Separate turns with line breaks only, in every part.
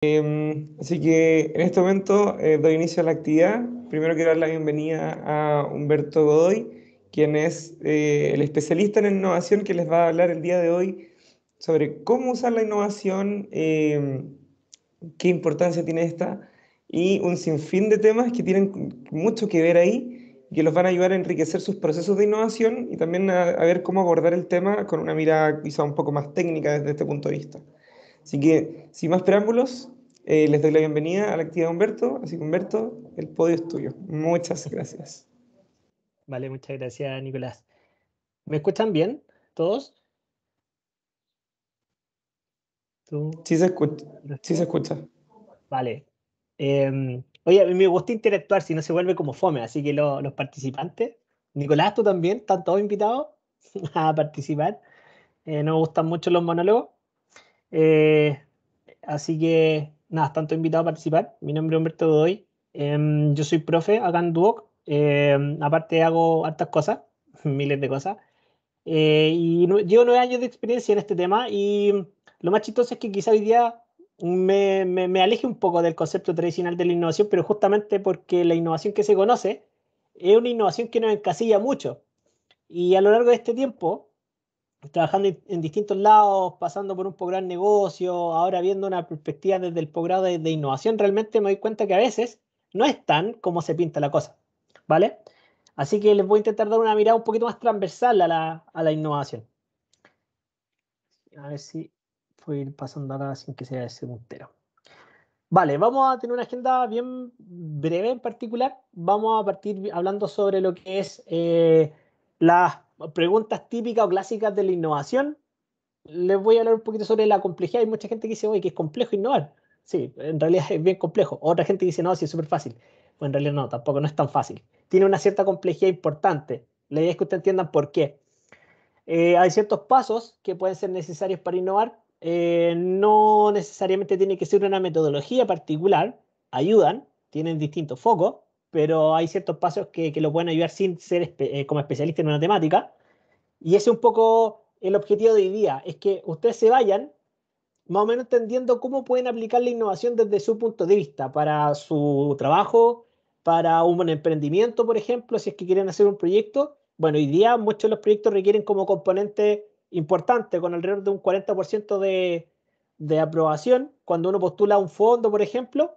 Así que en este momento doy inicio a la actividad. Primero quiero dar la bienvenida a Humberto Godoy, quien es el especialista en innovación que les va a hablar el día de hoy sobre cómo usar la innovación, qué importancia tiene esta y un sinfín de temas que tienen mucho que ver ahí y que los van a ayudar a enriquecer sus procesos de innovación y también a ver cómo abordar el tema con una mirada quizá un poco más técnica desde este punto de vista. Así que, sin más preámbulos, les doy la bienvenida a la actividad de Humberto. Así que, Humberto, el podio es tuyo. Muchas gracias.
Vale, muchas gracias, Nicolás. ¿Me escuchan bien todos? ¿Tú?
Sí se escucha. Sí se escucha.
Vale. Oye, a mí me gusta interactuar si no se vuelve como fome, así que los participantes, Nicolás, tú también, están todos invitados a participar. No me gustan mucho los monólogos. Eh, Así que, nada, están todos invitados a participar. Mi nombre es Humberto Godoy. Yo soy profe acá en Duoc. Aparte hago hartas cosas, miles de cosas. Llevo 9 años de experiencia en este tema y lo más chistoso es que quizá hoy día me aleje un poco del concepto tradicional de la innovación, pero justamente porque la innovación que se conoce es una innovación que nos encasilla mucho. Y a lo largo de este tiempo, trabajando en distintos lados, pasando por un posgrado en negocio, ahora viendo una perspectiva desde el posgrado de innovación, realmente me doy cuenta que a veces no es tan como se pinta la cosa, ¿vale? Así que les voy a intentar dar una mirada un poquito más transversal a la innovación. A ver si puedo ir pasando acá sin que sea ese puntero. Vale, vamos a tener una agenda bien breve en particular. Vamos a partir hablando sobre lo que es las preguntas típicas o clásicas de la innovación. Les voy a hablar un poquito sobre la complejidad. Hay mucha gente que dice, oye, que es complejo innovar. Sí, en realidad es bien complejo. Otra gente dice, no, sí es súper fácil. Pues en realidad no, tampoco no es tan fácil. Tiene una cierta complejidad importante. La idea es que ustedes entiendan por qué. Hay ciertos pasos que pueden ser necesarios para innovar. No necesariamente tiene que ser una metodología particular. Ayudan, tienen distintos focos, pero hay ciertos pasos que lo pueden ayudar sin ser como especialista en una temática. Y ese es un poco el objetivo de hoy día, es que ustedes se vayan más o menos entendiendo cómo pueden aplicar la innovación desde su punto de vista para su trabajo, para un emprendimiento, por ejemplo, si es que quieren hacer un proyecto. Bueno, hoy día muchos de los proyectos requieren como componente importante, con alrededor de un 40% de aprobación, cuando uno postula un fondo, por ejemplo,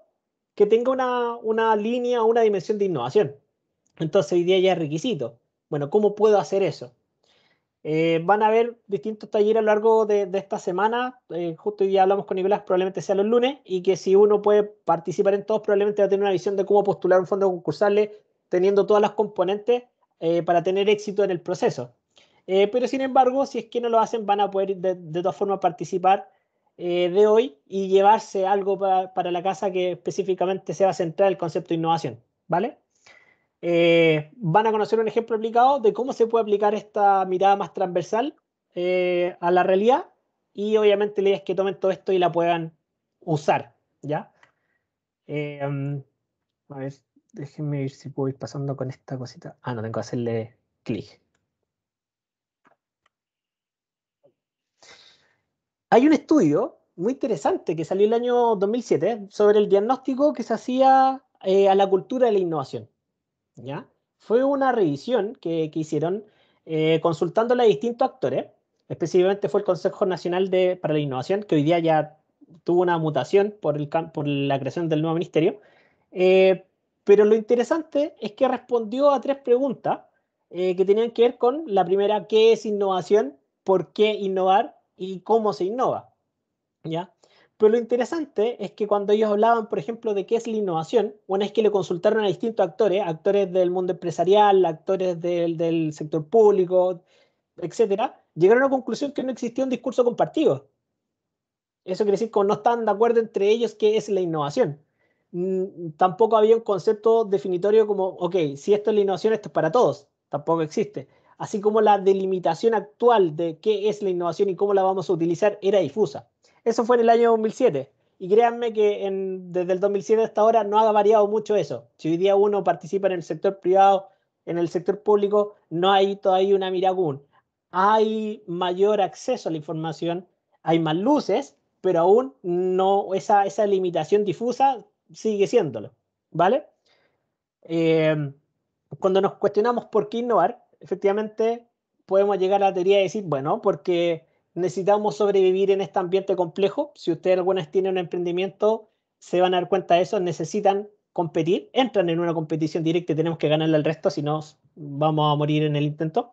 que tenga una línea o una dimensión de innovación. Entonces hoy día ya es requisito. Bueno, ¿cómo puedo hacer eso? Van a haber distintos talleres a lo largo de esta semana. Justo hoy día hablamos con Nicolás, probablemente sea los lunes, y que si uno puede participar en todos, probablemente va a tener una visión de cómo postular un fondo concursable teniendo todas las componentes para tener éxito en el proceso. Pero sin embargo, si es que no lo hacen, van a poder de todas formas participar de hoy y llevarse algo para la casa que específicamente se va a centrar en el concepto de innovación. ¿Vale? Van a conocer un ejemplo aplicado de cómo se puede aplicar esta mirada más transversal a la realidad y obviamente la idea es que tomen todo esto y la puedan usar, ¿ya? A ver, déjenme ver si puedo ir pasando con esta cosita. Ah, no, tengo que hacerle clic. Hay un estudio muy interesante que salió el año 2007 sobre el diagnóstico que se hacía a la cultura de la innovación. ¿Ya? Fue una revisión que hicieron consultándole a distintos actores, específicamente fue el Consejo Nacional para la Innovación, que hoy día ya tuvo una mutación por la creación del nuevo ministerio. Eh, pero lo interesante es que respondió a tres preguntas que tenían que ver con la primera, ¿qué es innovación? ¿Por qué innovar? ¿Y cómo se innova? ¿Ya? Pero lo interesante es que cuando ellos hablaban, por ejemplo, de qué es la innovación, una vez que le consultaron a distintos actores, actores del mundo empresarial, actores del sector público, etcétera, llegaron a la conclusión que no existía un discurso compartido. Eso quiere decir que no están de acuerdo entre ellos qué es la innovación. Tampoco había un concepto definitorio como, ok, si esto es la innovación, esto es para todos. Tampoco existe. Así como la delimitación actual de qué es la innovación y cómo la vamos a utilizar era difusa. Eso fue en el año 2007. Y créanme que desde el 2007 hasta ahora no ha variado mucho eso. Si hoy día uno participa en el sector privado, en el sector público, no hay todavía una mirada común. Hay mayor acceso a la información, hay más luces, pero aún no, esa limitación difusa sigue siéndolo, ¿vale? Cuando nos cuestionamos por qué innovar, efectivamente podemos llegar a la teoría de decir, bueno, porque necesitamos sobrevivir en este ambiente complejo. Si ustedes algunas tienen un emprendimiento, se van a dar cuenta de eso, necesitan competir, entran en una competición directa y tenemos que ganarle al resto, si no vamos a morir en el intento.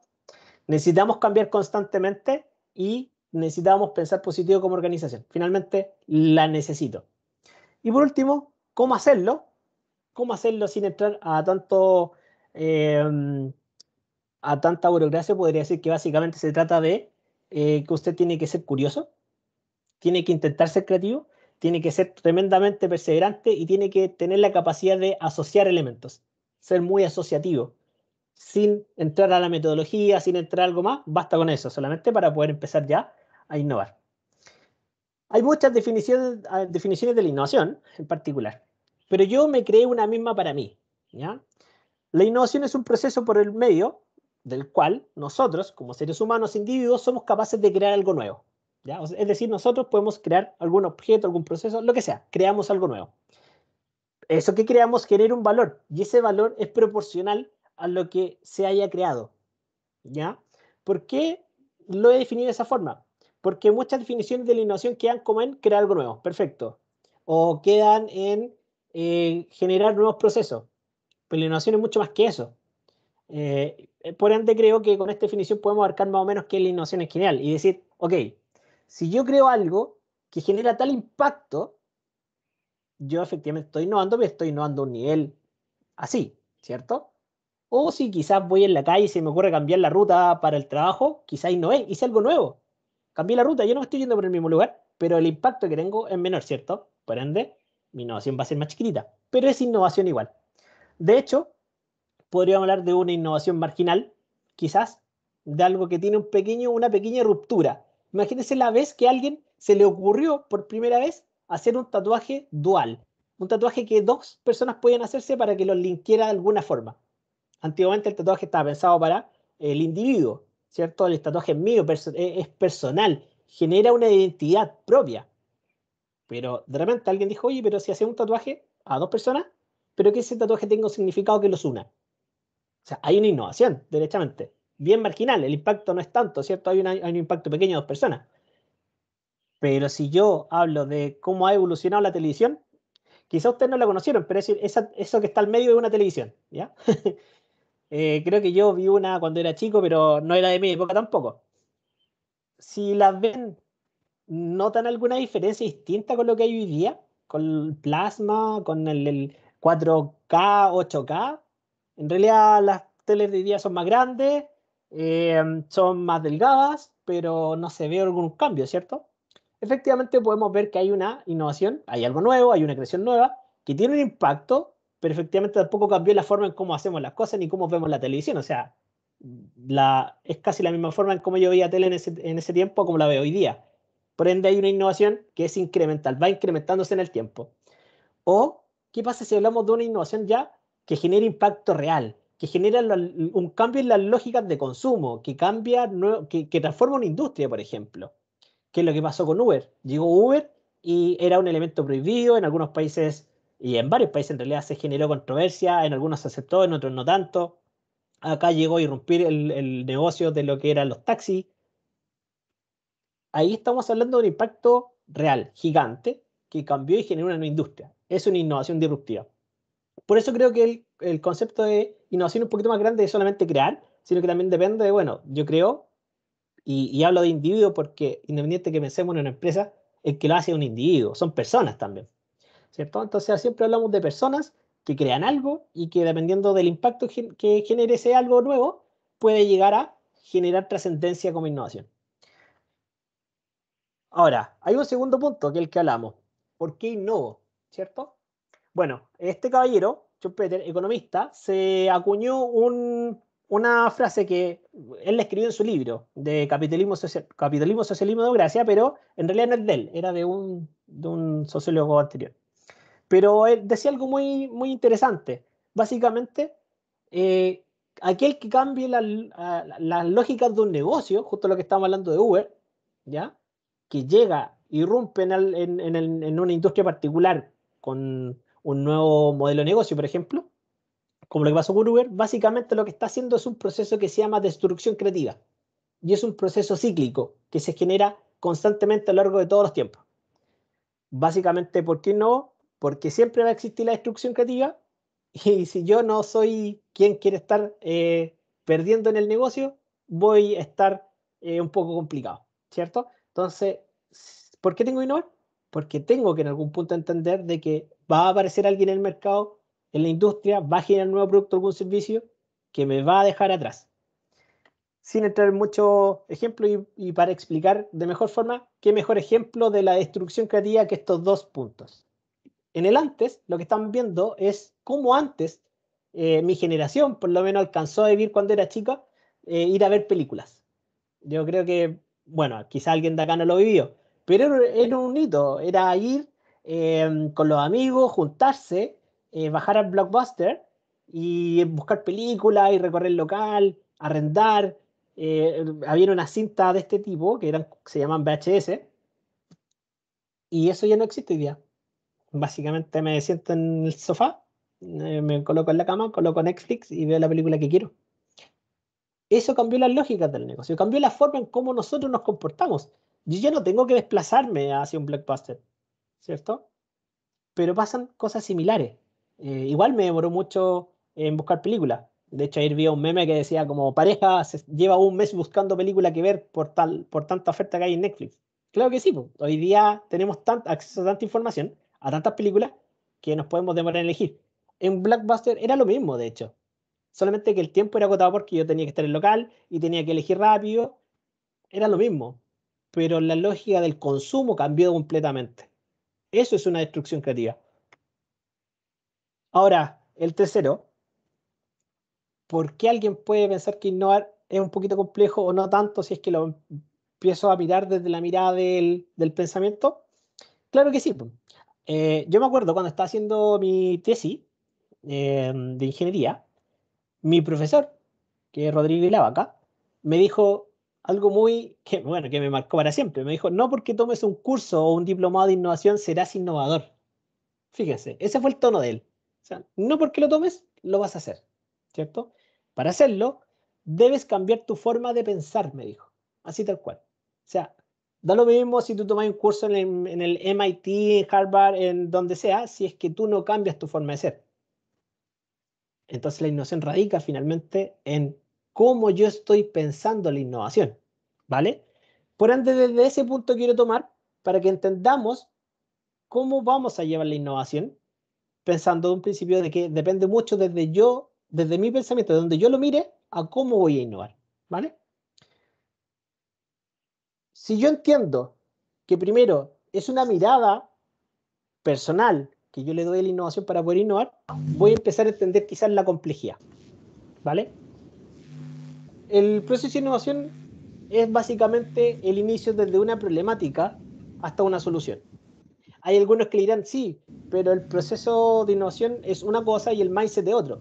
Necesitamos cambiar constantemente y necesitamos pensar positivo como organización. Finalmente, la necesito. Y por último, ¿cómo hacerlo? ¿Cómo hacerlo sin entrar eh, a tanta burocracia? Podría decir que básicamente se trata de que usted tiene que ser curioso, tiene que intentar ser creativo, tiene que ser tremendamente perseverante y tiene que tener la capacidad de asociar elementos, ser muy asociativo, sin entrar a la metodología, sin entrar a algo más, basta con eso, solamente para poder empezar ya a innovar. Hay muchas definiciones de la innovación en particular, pero yo me creé una misma para mí, ¿ya? La innovación es un proceso por el medio del cual nosotros, como seres humanos, individuos, somos capaces de crear algo nuevo, ¿ya? Es decir, nosotros podemos crear algún objeto, algún proceso, lo que sea, creamos algo nuevo. Eso que creamos genera un valor y ese valor es proporcional a lo que se haya creado, ¿ya? ¿Por qué lo he definido de esa forma? Porque muchas definiciones de la innovación quedan como en crear algo nuevo, perfecto. O quedan en generar nuevos procesos. Pero la innovación es mucho más que eso. Por ende, creo que con esta definición podemos abarcar más o menos qué es la innovación en general y decir, ok, si yo creo algo que genera tal impacto, yo efectivamente estoy innovando, pero estoy innovando a un nivel así, ¿cierto? O si quizás voy en la calle y se me ocurre cambiar la ruta para el trabajo, quizás innové, hice algo nuevo. Cambié la ruta, yo no me estoy yendo por el mismo lugar, pero el impacto que tengo es menor, ¿cierto? Por ende, mi innovación va a ser más chiquitita, pero es innovación igual. De hecho, podríamos hablar de una innovación marginal, quizás, de algo que tiene una pequeña ruptura. Imagínense la vez que a alguien se le ocurrió por primera vez hacer un tatuaje dual, un tatuaje que dos personas podían hacerse para que los linkiera de alguna forma. Antiguamente el tatuaje estaba pensado para el individuo, ¿cierto? El tatuaje es mío, es personal, genera una identidad propia. Pero de repente alguien dijo, oye, pero si hacemos un tatuaje a dos personas, pero que ese tatuaje tenga un significado que los una. O sea, hay una innovación, derechamente. Bien marginal, el impacto no es tanto, ¿cierto? Hay un impacto pequeño de dos personas. Pero si yo hablo de cómo ha evolucionado la televisión, quizá ustedes no la conocieron, pero eso que está al medio de una televisión, ¿ya? Creo que yo vi una cuando era chico, pero no era de mi época tampoco. Si las ven, ¿notan alguna diferencia distinta con lo que hay hoy día? ¿Con el plasma, con el 4K, 8K? En realidad las teles de hoy día son más grandes, son más delgadas, pero no se ve algún cambio, ¿cierto? Efectivamente podemos ver que hay una innovación, hay algo nuevo, hay una creación nueva, que tiene un impacto, pero efectivamente tampoco cambió la forma en cómo hacemos las cosas ni cómo vemos la televisión. O sea, es casi la misma forma en cómo yo veía tele en ese tiempo como la veo hoy día. Por ende, hay una innovación que es incremental, va incrementándose en el tiempo. O, ¿qué pasa si hablamos de una innovación ya que genera impacto real, que genera un cambio en las lógicas de consumo, que cambia, que transforma una industria, por ejemplo? ¿Qué es lo que pasó con Uber? Llegó Uber y era un elemento prohibido en algunos países y en varios países en realidad se generó controversia, en algunos se aceptó, en otros no tanto. Acá llegó a irrumpir el negocio de lo que eran los taxis. Ahí estamos hablando de un impacto real, gigante, que cambió y generó una nueva industria. Es una innovación disruptiva. Por eso creo que el concepto de innovación un poquito más grande es solamente crear, sino que también depende de, bueno, yo creo, y hablo de individuo porque independiente que pensemos en una empresa, el que lo hace es un individuo, son personas también, ¿cierto? Entonces siempre hablamos de personas que crean algo y que dependiendo del impacto que genere ese algo nuevo, puede llegar a generar trascendencia como innovación. Ahora, hay un segundo punto que es el que hablamos. ¿Por qué innovo? ¿Cierto? Bueno, este caballero, Schumpeter, economista, se acuñó una frase que él la escribió en su libro de Capitalismo, Socialismo y Democracia, pero en realidad no es de él, era de un sociólogo anterior. Pero él decía algo muy, muy interesante. Básicamente, eh, aquel que cambie las lógicas de un negocio, justo lo que estamos hablando de Uber, ¿ya? Que llega irrumpe en una industria particular con un nuevo modelo de negocio, por ejemplo, como lo que pasó con Uber, básicamente lo que está haciendo es un proceso que se llama destrucción creativa. Y es un proceso cíclico que se genera constantemente a lo largo de todos los tiempos. Básicamente, ¿por qué no? Porque siempre va a existir la destrucción creativa y si yo no soy quien quiere estar perdiendo en el negocio, voy a estar un poco complicado, ¿cierto? Entonces, ¿por qué tengo que innovar? Porque tengo que en algún punto entender de que va a aparecer alguien en el mercado, en la industria, va a generar un nuevo producto o algún servicio que me va a dejar atrás. Sin entrar en muchos ejemplos y para explicar de mejor forma, qué mejor ejemplo de la destrucción creativa que estos dos puntos. En el antes, lo que están viendo es cómo antes mi generación, por lo menos, alcanzó a vivir cuando era chica, ir a ver películas. Yo creo que, bueno, quizá alguien de acá no lo vivió, pero era un hito, era ir con los amigos, juntarse, bajar al Blockbuster y buscar películas y recorrer el local, arrendar. Había una cinta de este tipo que se llaman VHS y eso ya no existe hoy día. Básicamente me siento en el sofá, me coloco en la cama, coloco Netflix y veo la película que quiero. Eso cambió las lógicas del negocio, cambió la forma en cómo nosotros nos comportamos. Yo ya no tengo que desplazarme hacia un blockbuster, ¿cierto? Pero pasan cosas similares. Igual me demoró mucho en buscar películas. De hecho, ayer vi un meme que decía como pareja se lleva un mes buscando película que ver por tanta oferta que hay en Netflix. Claro que sí, po. Hoy día tenemos acceso a tanta información, a tantas películas, que nos podemos demorar en elegir. En Blockbuster era lo mismo, de hecho. Solamente que el tiempo era agotado porque yo tenía que estar en el local y tenía que elegir rápido. Era lo mismo. Pero la lógica del consumo cambió completamente. Eso es una destrucción creativa. Ahora, el tercero, ¿por qué alguien puede pensar que innovar es un poquito complejo o no tanto si es que lo empiezo a mirar desde la mirada del pensamiento? Claro que sí, po. Yo me acuerdo cuando estaba haciendo mi tesis de ingeniería, mi profesor, que es Rodrigo Ilavaca, me dijo algo bueno, que me marcó para siempre. Me dijo, no porque tomes un curso o un diplomado de innovación serás innovador. Fíjense, ese fue el tono de él. O sea, no porque lo tomes, lo vas a hacer, ¿cierto? Para hacerlo, debes cambiar tu forma de pensar, me dijo. Así tal cual. O sea, da lo mismo si tú tomas un curso en el MIT, en Harvard, en donde sea, si es que tú no cambias tu forma de ser. Entonces la innovación radica finalmente en cómo yo estoy pensando la innovación, ¿vale? Por ende, desde ese punto quiero tomar para que entendamos cómo vamos a llevar la innovación, pensando de un principio de que depende mucho desde mi pensamiento, de donde yo lo mire, a cómo voy a innovar, ¿vale? Si yo entiendo que primero es una mirada personal que yo le doy a la innovación para poder innovar, voy a empezar a entender quizás la complejidad, ¿vale? El proceso de innovación es básicamente el inicio desde una problemática hasta una solución. Hay algunos que le dirán, sí, pero el proceso de innovación es una cosa y el mindset de otro.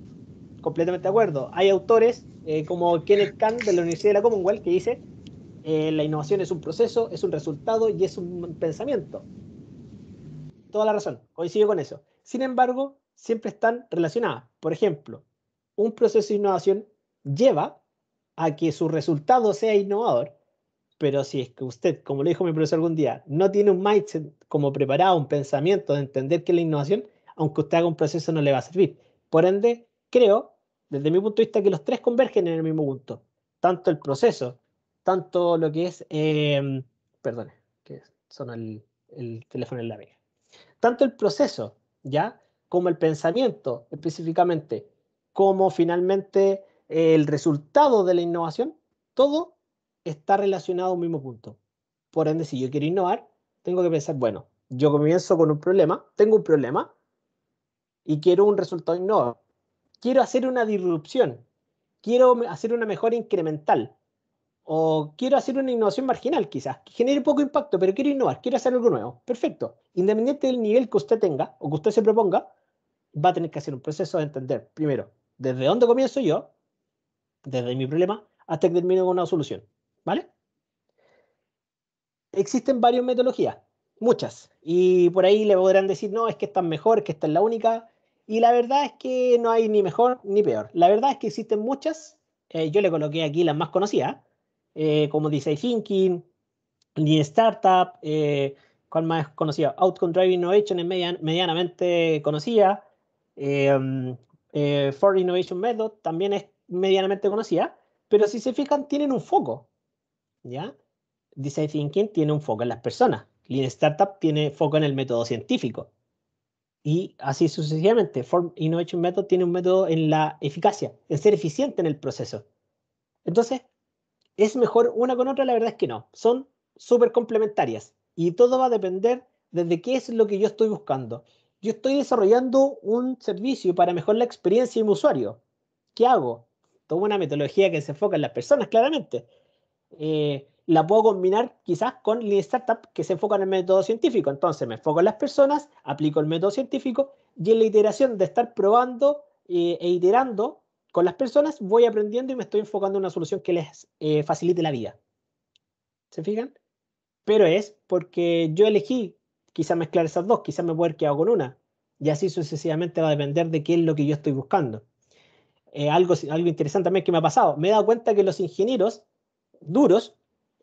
Completamente de acuerdo. Hay autores como Kenneth Kahn de la Universidad de la Commonwealth que dice, la innovación es un proceso, es un resultado y es un pensamiento. Toda la razón, coincido con eso. Sin embargo, siempre están relacionadas. Por ejemplo, un proceso de innovación lleva a que su resultado sea innovador, pero si es que usted, como le dijo mi profesor algún día, no tiene un mindset como preparado, un pensamiento de entender qué es la innovación, aunque usted haga un proceso no le va a servir. Por ende, creo, desde mi punto de vista, que los tres convergen en el mismo punto. Tanto el proceso, tanto lo que es, perdón, que sonó el teléfono en la vega. Tanto el proceso, ¿ya? Como el pensamiento específicamente, como finalmente el resultado de la innovación, todo está relacionado a un mismo punto. Por ende, si yo quiero innovar, tengo que pensar, bueno, yo comienzo con un problema, tengo un problema y quiero un resultado innovador. Quiero hacer una disrupción, quiero hacer una mejora incremental o quiero hacer una innovación marginal quizás, que genere poco impacto, pero quiero innovar, quiero hacer algo nuevo. Perfecto. Independiente del nivel que usted tenga o que usted se proponga, va a tener que hacer un proceso de entender, primero, desde dónde comienzo yo, desde mi problema, hasta que termino con una solución. ¿Vale? Existen varias metodologías. muchas. Y por ahí le podrán decir, no, es que esta es mejor, que esta es la única. Y la verdad es que no hay ni mejor ni peor. La verdad es que existen muchas. Yo le coloqué aquí las más conocidas, como Design Thinking, Lean Startup, ¿cuál más es conocida? Outcome Driven Innovation es medianamente conocida. Eh, For Innovation Method también es medianamente conocida. Pero si se fijan, tienen un foco, ¿ya? Design Thinking tiene un foco en las personas. Lean Startup tiene foco en el método científico. Y así sucesivamente. Form Innovation Method tiene un método en la eficacia, en ser eficiente en el proceso. Entonces, ¿es mejor una con otra? La verdad es que no. Son súper complementarias. Y todo va a depender desde qué es lo que yo estoy buscando. Yo estoy desarrollando un servicio para mejorar la experiencia de mi usuario. ¿Qué hago? Tomo una metodología que se enfoca en las personas, claramente. La puedo combinar quizás con Lean Startup que se enfoca en el método científico. Entonces me enfoco en las personas, aplico el método científico y en la iteración de estar probando e iterando con las personas voy aprendiendo y me estoy enfocando en una solución que les facilite la vida. ¿Se fijan? Pero es porque yo elegí quizás mezclar esas dos, quizás me puedo haber quedado con una. Y así sucesivamente va a depender de qué es lo que yo estoy buscando. Algo interesante también que me ha pasado. Me he dado cuenta que los ingenieros duros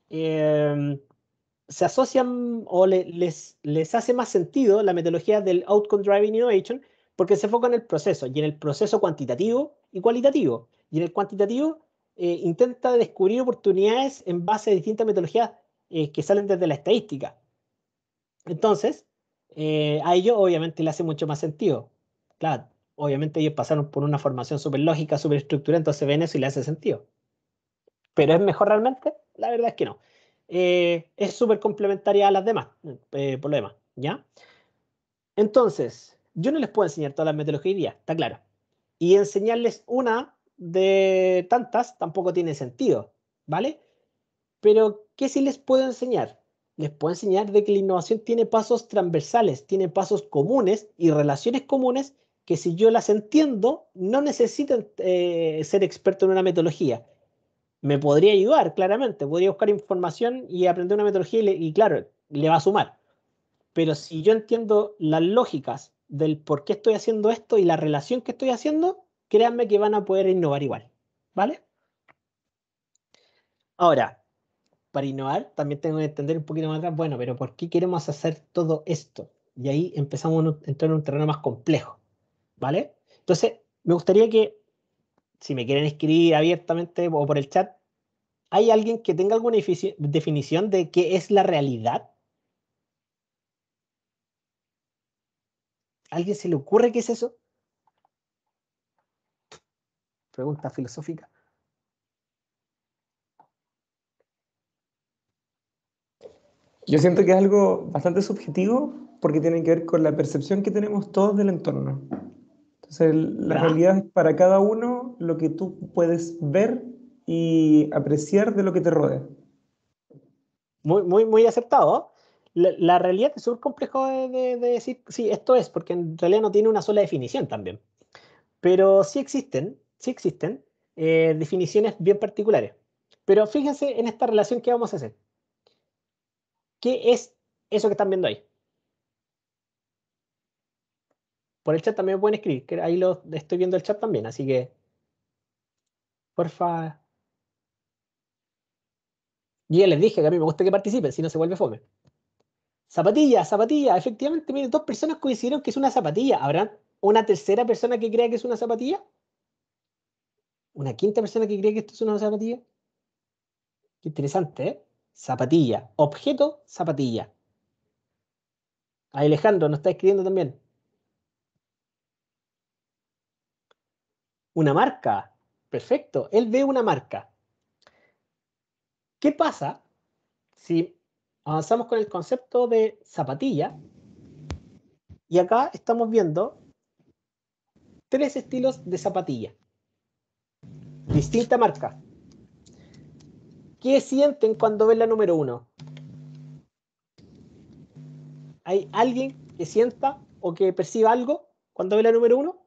eh, se asocian o les hace más sentido la metodología del Outcome Driven Innovation porque se enfoca en el proceso y en el proceso cuantitativo y cualitativo. Y en el cuantitativo intenta descubrir oportunidades en base a distintas metodologías que salen desde la estadística. Entonces, a ellos obviamente le hace mucho más sentido. Claro, obviamente ellos pasaron por una formación súper lógica, súper estructurada, entonces ven eso y le hace sentido. ¿Pero es mejor realmente? La verdad es que no. Es súper complementaria a las demás, por lo demás, ¿ya? Entonces, yo no les puedo enseñar todas las metodologías hoy día, está claro. Y enseñarles una de tantas tampoco tiene sentido, ¿vale? Pero, ¿qué sí les puedo enseñar? Les puedo enseñar de que la innovación tiene pasos transversales, tiene pasos comunes y relaciones comunes que si yo las entiendo, no necesitan ser experto en una metodología. Me podría ayudar, claramente. Podría buscar información y aprender una metodología y claro, le va a sumar. Pero si yo entiendo las lógicas del por qué estoy haciendo esto y la relación que estoy haciendo, créanme que van a poder innovar igual. ¿Vale? Ahora, para innovar también tengo que entender un poquito más atrás, bueno, pero ¿por qué queremos hacer todo esto? Y ahí empezamos a entrar en un terreno más complejo. ¿Vale? Entonces, me gustaría que, si me quieren escribir abiertamente o por el chat, ¿hay alguien que tenga alguna definición de qué es la realidad? ¿A alguien se le ocurre qué es eso? Pregunta filosófica.
Yo siento que es algo bastante subjetivo porque tiene que ver con la percepción que tenemos todos del entorno. Entonces, la
¿Ya?
realidad es para cada uno lo que tú puedes ver y apreciar de lo que te rodea.
Muy, muy, muy acertado. La realidad es súper complejo de decir, sí, esto es, porque en realidad no tiene una sola definición también. Pero sí existen definiciones bien particulares. Pero fíjense en esta relación que vamos a hacer. ¿Qué es eso que están viendo ahí? Por el chat también me pueden escribir, que ahí lo estoy viendo el chat también, así que porfa. Yo ya les dije que a mí me gusta que participen, si no se vuelve fome. Zapatilla, zapatilla. Efectivamente, miren, dos personas coincidieron que es una zapatilla. ¿Habrá una tercera persona que crea que es una zapatilla? ¿Una quinta persona que cree que esto es una zapatilla? Qué interesante, ¿eh? Zapatilla. Objeto, zapatilla. Alejandro nos está escribiendo también. Una marca. Perfecto. Él ve una marca. ¿Qué pasa si avanzamos con el concepto de zapatilla? Y acá estamos viendo tres estilos de zapatilla. Distinta marca. ¿Qué sienten cuando ven la número uno? ¿Hay alguien que sienta o que perciba algo cuando ve la número uno?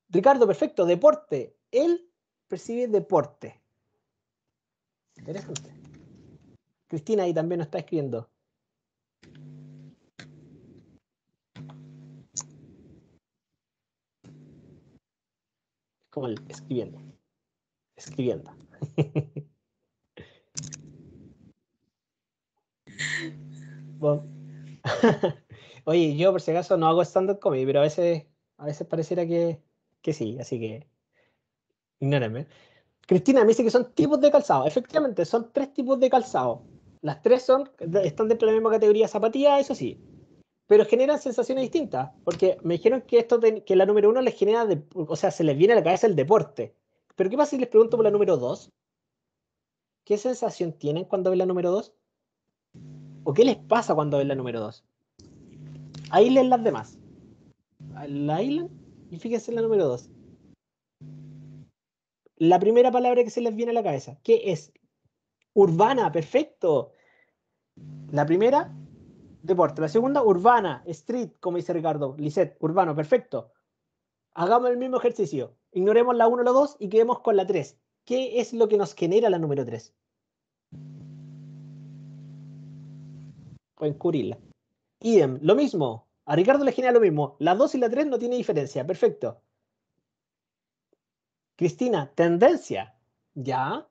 Ricardo, perfecto, deporte. Él percibe deporte. Interesante. Cristina ahí también nos está escribiendo. Como el escribiendo. Escribiendo. Bueno. Oye, yo por si acaso no hago stand-up comedy, pero a veces pareciera que sí, así que ignórenme. Cristina me dice que son tipos de calzado. Efectivamente, son 3 tipos de calzado. Las 3 están dentro de la misma categoría zapatilla, eso sí. Pero generan sensaciones distintas. Porque me dijeron que que la número 1 les genera, o sea, se les viene a la cabeza el deporte. Pero ¿qué pasa si les pregunto por la número 2? ¿Qué sensación tienen cuando ven la número 2? ¿O qué les pasa cuando ven la número 2? Aíslen las demás. La aíslan y fíjense en la número 2. La primera palabra que se les viene a la cabeza. ¿Qué es? Urbana, perfecto. La primera, deporte. La segunda, urbana, street, como dice Ricardo. Lisette, urbano, perfecto. Hagamos el mismo ejercicio. Ignoremos la 1 y la 2 y quedemos con la 3. ¿Qué es lo que nos genera la número 3? Pueden cubrirla. Idem, lo mismo. A Ricardo le genera lo mismo. La 2 y la 3 no tiene diferencia. Perfecto. Cristina, tendencia. Ya.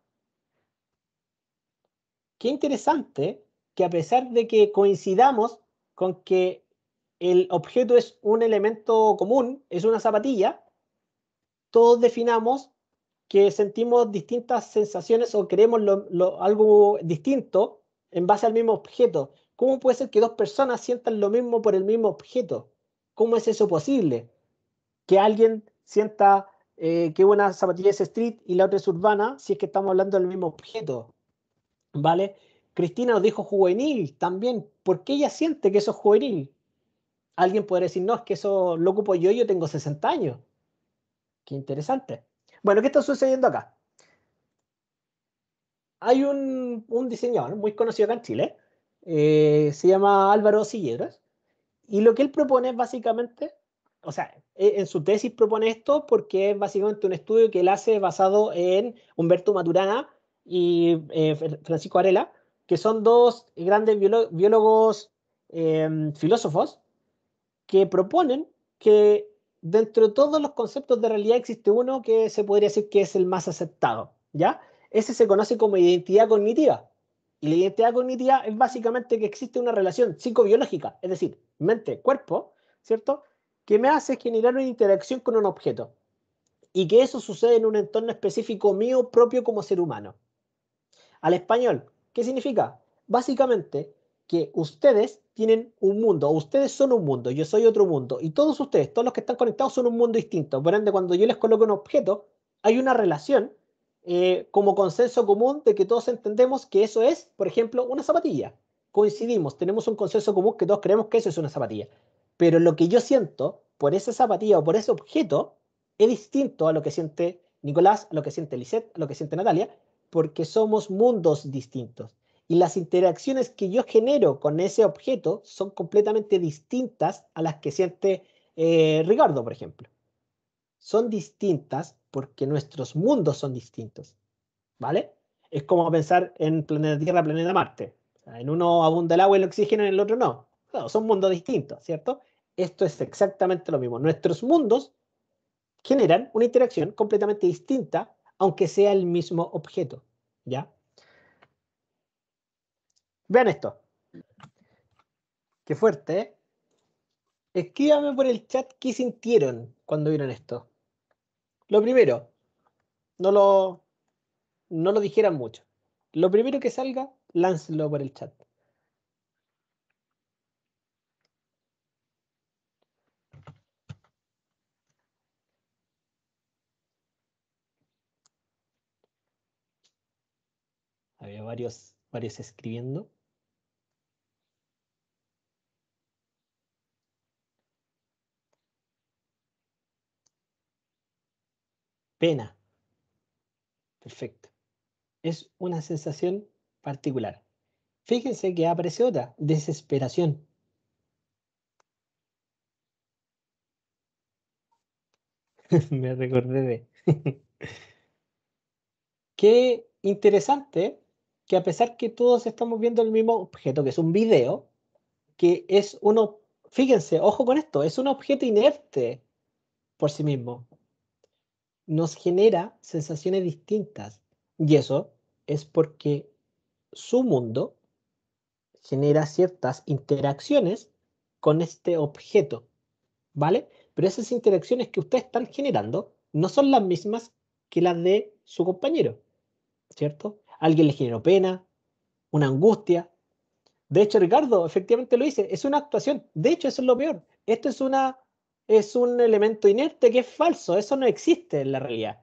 Qué interesante que a pesar de que coincidamos con que el objeto es un elemento común, es una zapatilla, todos definamos que sentimos distintas sensaciones o queremos algo distinto en base al mismo objeto. ¿Cómo puede ser que 2 personas sientan lo mismo por el mismo objeto? ¿Cómo es eso posible? Que alguien sienta que una zapatilla es street y la otra es urbana si es que estamos hablando del mismo objeto. ¿Vale? Cristina nos dijo juvenil también. ¿Por qué ella siente que eso es juvenil? Alguien podría decir, no, es que eso lo ocupo yo tengo 60 años. Qué interesante. Bueno, ¿qué está sucediendo acá? Hay un diseñador muy conocido acá en Chile, se llama Álvaro Silleros, y lo que él propone es básicamente, o sea, en su tesis propone esto porque es básicamente un estudio que él hace basado en Humberto Maturana y Francisco Varela, que son 2 grandes biólogos filósofos que proponen que dentro de todos los conceptos de realidad existe uno que se podría decir que es el más aceptado, ¿ya? Ese se conoce como identidad cognitiva. Y la identidad cognitiva es básicamente que existe una relación psicobiológica, es decir, mente-cuerpo, ¿cierto? Que me hace generar una interacción con un objeto. Y que eso sucede en un entorno específico mío propio como ser humano. Al español, ¿qué significa? Básicamente que ustedes tienen un mundo, o ustedes son un mundo, yo soy otro mundo, y todos ustedes, todos los que están conectados son un mundo distinto. Por ende, cuando yo les coloco un objeto, hay una relación como consenso común de que todos entendemos que eso es, por ejemplo, una zapatilla. Coincidimos, tenemos un consenso común que todos creemos que eso es una zapatilla. Pero lo que yo siento por esa zapatilla o por ese objeto es distinto a lo que siente Nicolás, a lo que siente Lisette, a lo que siente Natalia, porque somos mundos distintos. Y las interacciones que yo genero con ese objeto son completamente distintas a las que siente Ricardo, por ejemplo. Son distintas porque nuestros mundos son distintos, ¿vale? Es como pensar en planeta Tierra, planeta Marte. O sea, en uno abunda el agua y el oxígeno, en el otro no. Claro, son mundos distintos, ¿cierto? Esto es exactamente lo mismo. Nuestros mundos generan una interacción completamente distinta, aunque sea el mismo objeto, ¿ya? Vean esto. Qué fuerte, ¿eh? Escríbame por el chat qué sintieron cuando vieron esto. Lo primero, no lo, no lo dijeran mucho. Lo primero que salga, láncenlo por el chat. Había varios escribiendo. Pena. Perfecto. Es una sensación particular. Fíjense que aparece otra, desesperación. Me recordé de. Qué interesante que a pesar que todos estamos viendo el mismo objeto, que es un video, que es uno, fíjense, ojo con esto, es un objeto inerte por sí mismo. nos genera sensaciones distintas. Y eso es porque su mundo genera ciertas interacciones con este objeto, ¿vale? Pero esas interacciones que ustedes están generando no son las mismas que las de su compañero, ¿cierto? Alguien le generó pena, una angustia. De hecho, Ricardo, efectivamente lo dice, es una actuación. De hecho, eso es lo peor. Esto es un elemento inerte que es falso, eso no existe en la realidad.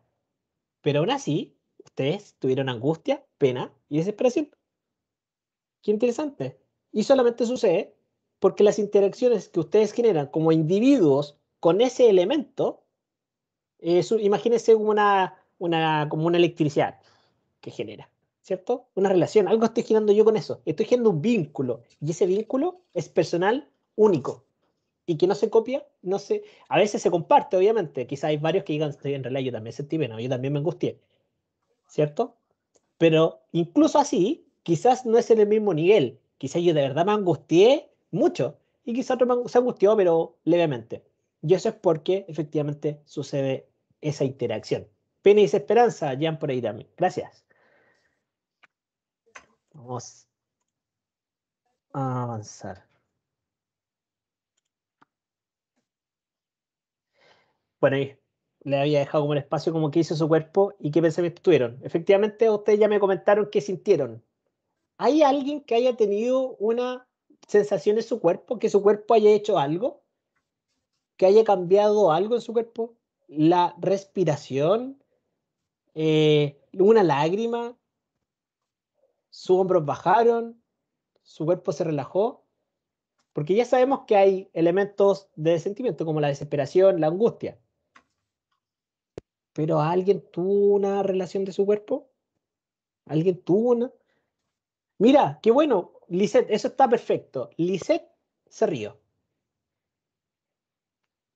Pero aún así, ustedes tuvieron angustia, pena y desesperación. Qué interesante. Y solamente sucede porque las interacciones que ustedes generan como individuos con ese elemento, imagínense como una electricidad que genera, ¿cierto? Una relación, algo estoy generando yo con eso. Estoy generando un vínculo y ese vínculo es personal, único y que no se copia, no se... A veces se comparte, obviamente. Quizá hay varios que digan, estoy en realidad yo también sentí pena, yo también me angustié, ¿cierto? Pero incluso así, quizás no es en el mismo nivel. Quizás yo de verdad me angustié mucho y quizás otro se angustió, pero levemente. Y eso es porque efectivamente sucede esa interacción. Pena y desesperanza, Jan, por ahí también. Gracias. Vamos a avanzar. Bueno, ahí le había dejado como el espacio como que hizo su cuerpo y qué pensamientos tuvieron. Efectivamente, ustedes ya me comentaron qué sintieron. ¿Hay alguien que haya tenido una sensación en su cuerpo, que su cuerpo haya hecho algo? ¿Que haya cambiado algo en su cuerpo? La respiración, una lágrima, sus hombros bajaron, su cuerpo se relajó, porque ya sabemos que hay elementos de sentimiento como la desesperación, la angustia, pero ¿alguien tuvo una relación de su cuerpo? ¿Alguien tuvo una? Mira, qué bueno, Lisette, eso está perfecto. Lisette se rió.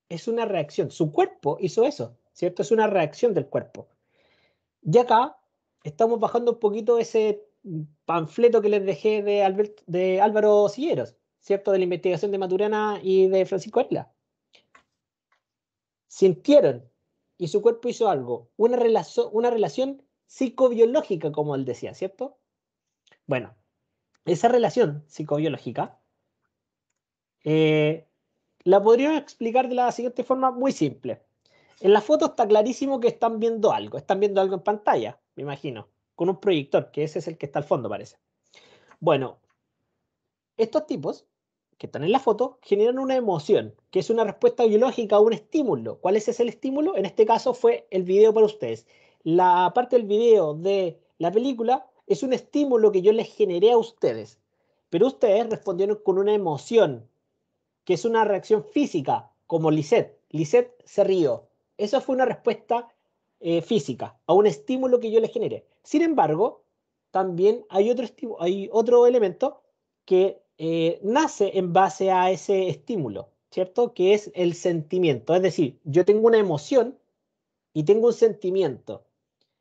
Es una reacción. Su cuerpo hizo eso, ¿cierto? Es una reacción del cuerpo. Y acá estamos bajando un poquito ese panfleto que les dejé de Álvaro Silleros, ¿cierto? De la investigación de Maturana y de Francisco Varela. Sintieron y su cuerpo hizo algo, una relación psicobiológica, como él decía, ¿cierto? Bueno, esa relación psicobiológica eh, la podría explicar de la siguiente forma muy simple. En la foto está clarísimo que están viendo algo en pantalla, me imagino, con un proyector, que ese es el que está al fondo, parece. Bueno, estos tipos que están en la foto generan una emoción, que es una respuesta biológica a un estímulo. ¿Cuál es ese estímulo? En este caso fue el video para ustedes. La parte del video de la película es un estímulo que yo les generé a ustedes, pero ustedes respondieron con una emoción, que es una reacción física, como Lisette. Lisette se rió. Esa fue una respuesta física a un estímulo que yo le generé. Sin embargo, también hay otro elemento que nace en base a ese estímulo, ¿cierto? Que es el sentimiento. Es decir, yo tengo una emoción y tengo un sentimiento.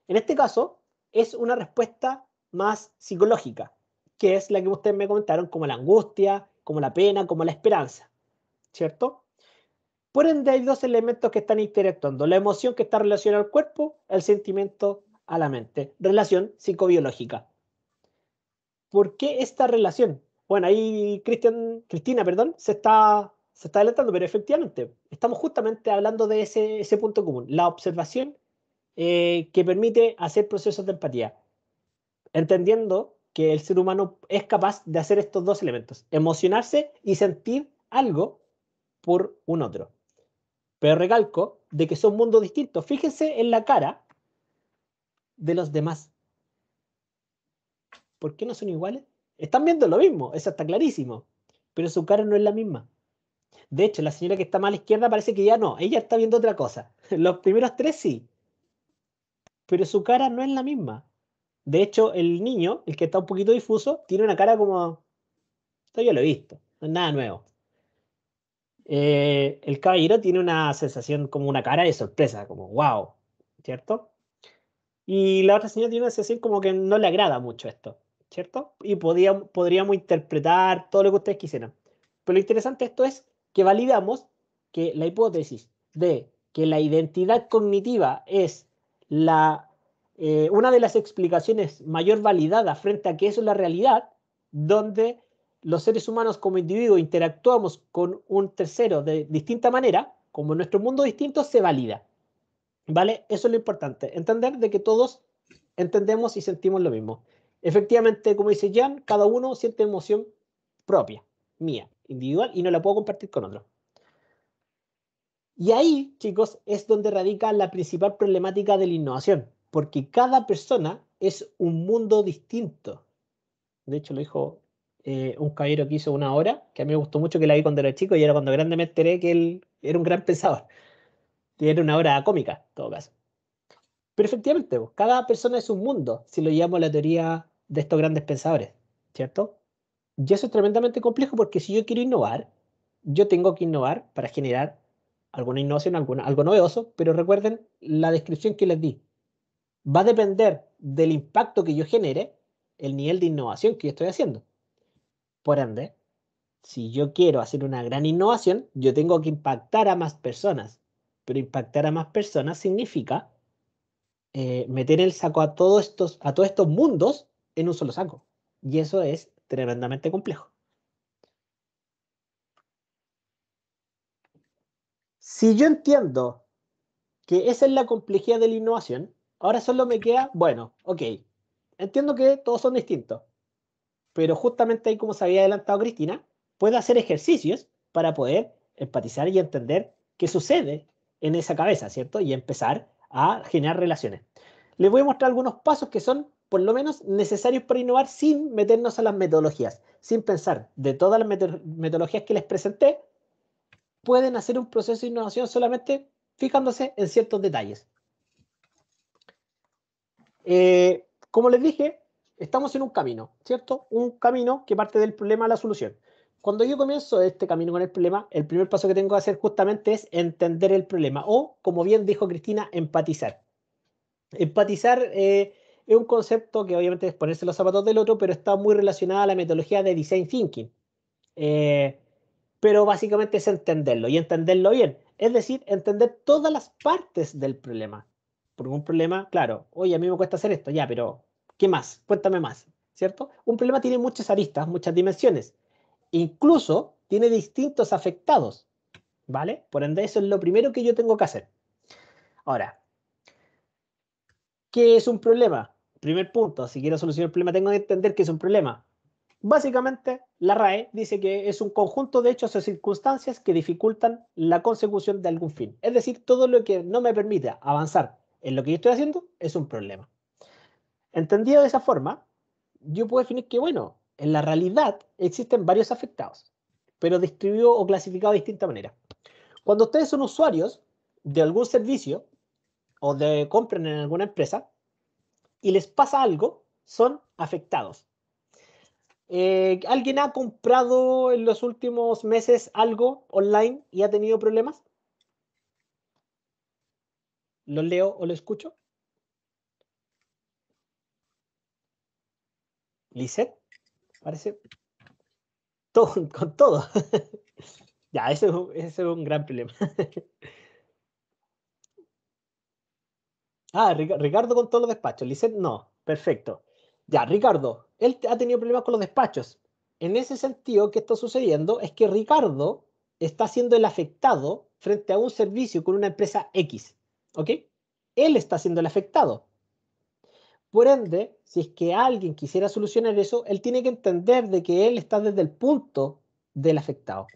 En este caso, es una respuesta más psicológica, que es la que ustedes me comentaron, como la angustia, como la pena, como la esperanza. ¿Cierto? Por ende, hay dos elementos que están interactuando. La emoción que está relacionada al cuerpo, el sentimiento a la mente. Relación psicobiológica. ¿Por qué esta relación? Bueno, ahí Cristina, perdón, se está adelantando, pero efectivamente, estamos justamente hablando de ese punto común. La observación que permite hacer procesos de empatía. Entendiendo que el ser humano es capaz de hacer estos dos elementos. Emocionarse y sentir algo por un otro. Pero recalco de que son mundos distintos. Fíjense en la cara de los demás. ¿Por qué no son iguales? Están viendo lo mismo, eso está clarísimo. Pero su cara no es la misma. De hecho, la señora que está más a la izquierda parece que ya no. Ella está viendo otra cosa. Los primeros tres sí. Pero su cara no es la misma. De hecho, el niño, el que está un poquito difuso, tiene una cara como... Esto ya lo he visto. No es nada nuevo. El caballero tiene una sensación como una cara de sorpresa, como wow, ¿cierto? Y la otra señora tiene una sensación como que no le agrada mucho esto, ¿cierto? Y podríamos interpretar todo lo que ustedes quisieran. Pero lo interesante de esto es que validamos que la hipótesis de que la identidad cognitiva es una de las explicaciones mayor validada frente a que eso es la realidad, donde los seres humanos como individuos interactuamos con un tercero de distinta manera, como nuestro mundo distinto, se valida. ¿Vale? Eso es lo importante, entender de que todos entendemos y sentimos lo mismo. Efectivamente, como dice Jan, cada uno siente emoción propia, mía, individual, y no la puedo compartir con otro. Y ahí, chicos, es donde radica la principal problemática de la innovación, porque cada persona es un mundo distinto. De hecho, lo dijo un caballero que hizo una obra, que a mí me gustó mucho, que la vi cuando era chico, y era cuando grande me enteré que él era un gran pensador. Y era una obra cómica, en todo caso. Pero efectivamente, cada persona es un mundo, si lo llevamos a la teoría de estos grandes pensadores, ¿cierto? Y eso es tremendamente complejo porque si yo quiero innovar, yo tengo que innovar para generar alguna innovación, algo novedoso, pero recuerden la descripción que les di. Va a depender del impacto que yo genere, el nivel de innovación que yo estoy haciendo. Por ende, si yo quiero hacer una gran innovación, yo tengo que impactar a más personas. Pero impactar a más personas significa meter el saco a todos estos mundos en un solo saco. Y eso es tremendamente complejo. Si yo entiendo que esa es la complejidad de la innovación, ahora solo me queda, bueno, ok, entiendo que todos son distintos, pero justamente ahí, como se había adelantado Cristina, puedo hacer ejercicios para poder empatizar y entender qué sucede en esa cabeza, ¿cierto? Y empezar a generar relaciones. Les voy a mostrar algunos pasos que son, por lo menos, necesarios para innovar sin meternos a las metodologías, sin pensar de todas las metodologías que les presenté, pueden hacer un proceso de innovación solamente fijándose en ciertos detalles. Como les dije, estamos en un camino, ¿cierto? Un camino que parte del problema a la solución. Cuando yo comienzo este camino con el problema, el primer paso que tengo que hacer justamente es entender el problema o, como bien dijo Cristina, empatizar. Empatizar es un concepto que obviamente es ponerse los zapatos del otro, pero está muy relacionado a la metodología de Design Thinking. Eh, pero básicamente es entenderlo y entenderlo bien. Es decir, entender todas las partes del problema. Porque un problema, claro, oye, a mí me cuesta hacer esto, ya, pero ¿qué más? Cuéntame más, ¿cierto? Un problema tiene muchas aristas, muchas dimensiones. Incluso tiene distintos afectados, ¿vale? Por ende, eso es lo primero que yo tengo que hacer. Ahora, ¿qué es un problema? Primer punto, si quiero solucionar el problema, tengo que entender qué es un problema. Básicamente, la RAE dice que es un conjunto de hechos o circunstancias que dificultan la consecución de algún fin. Es decir, todo lo que no me permita avanzar en lo que yo estoy haciendo es un problema. Entendido de esa forma, yo puedo definir que, bueno, en la realidad existen varios afectados, pero distribuidos o clasificados de distinta manera. Cuando ustedes son usuarios de algún servicio o de compran en alguna empresa y les pasa algo, son afectados. ¿Alguien ha comprado en los últimos meses algo online y ha tenido problemas? ¿Lo leo o lo escucho? ¿Lisette? Parece todo, con todo. Ya, ese es un gran problema. Ah, Ricardo con todos los despachos. Lisette, no. Perfecto. Ya, Ricardo, él ha tenido problemas con los despachos. En ese sentido, ¿qué está sucediendo? Es que Ricardo está siendo el afectado frente a un servicio con una empresa X. ¿Ok? Él está siendo el afectado. Por ende, si es que alguien quisiera solucionar eso, él tiene que entender de que él está desde el punto del afectado.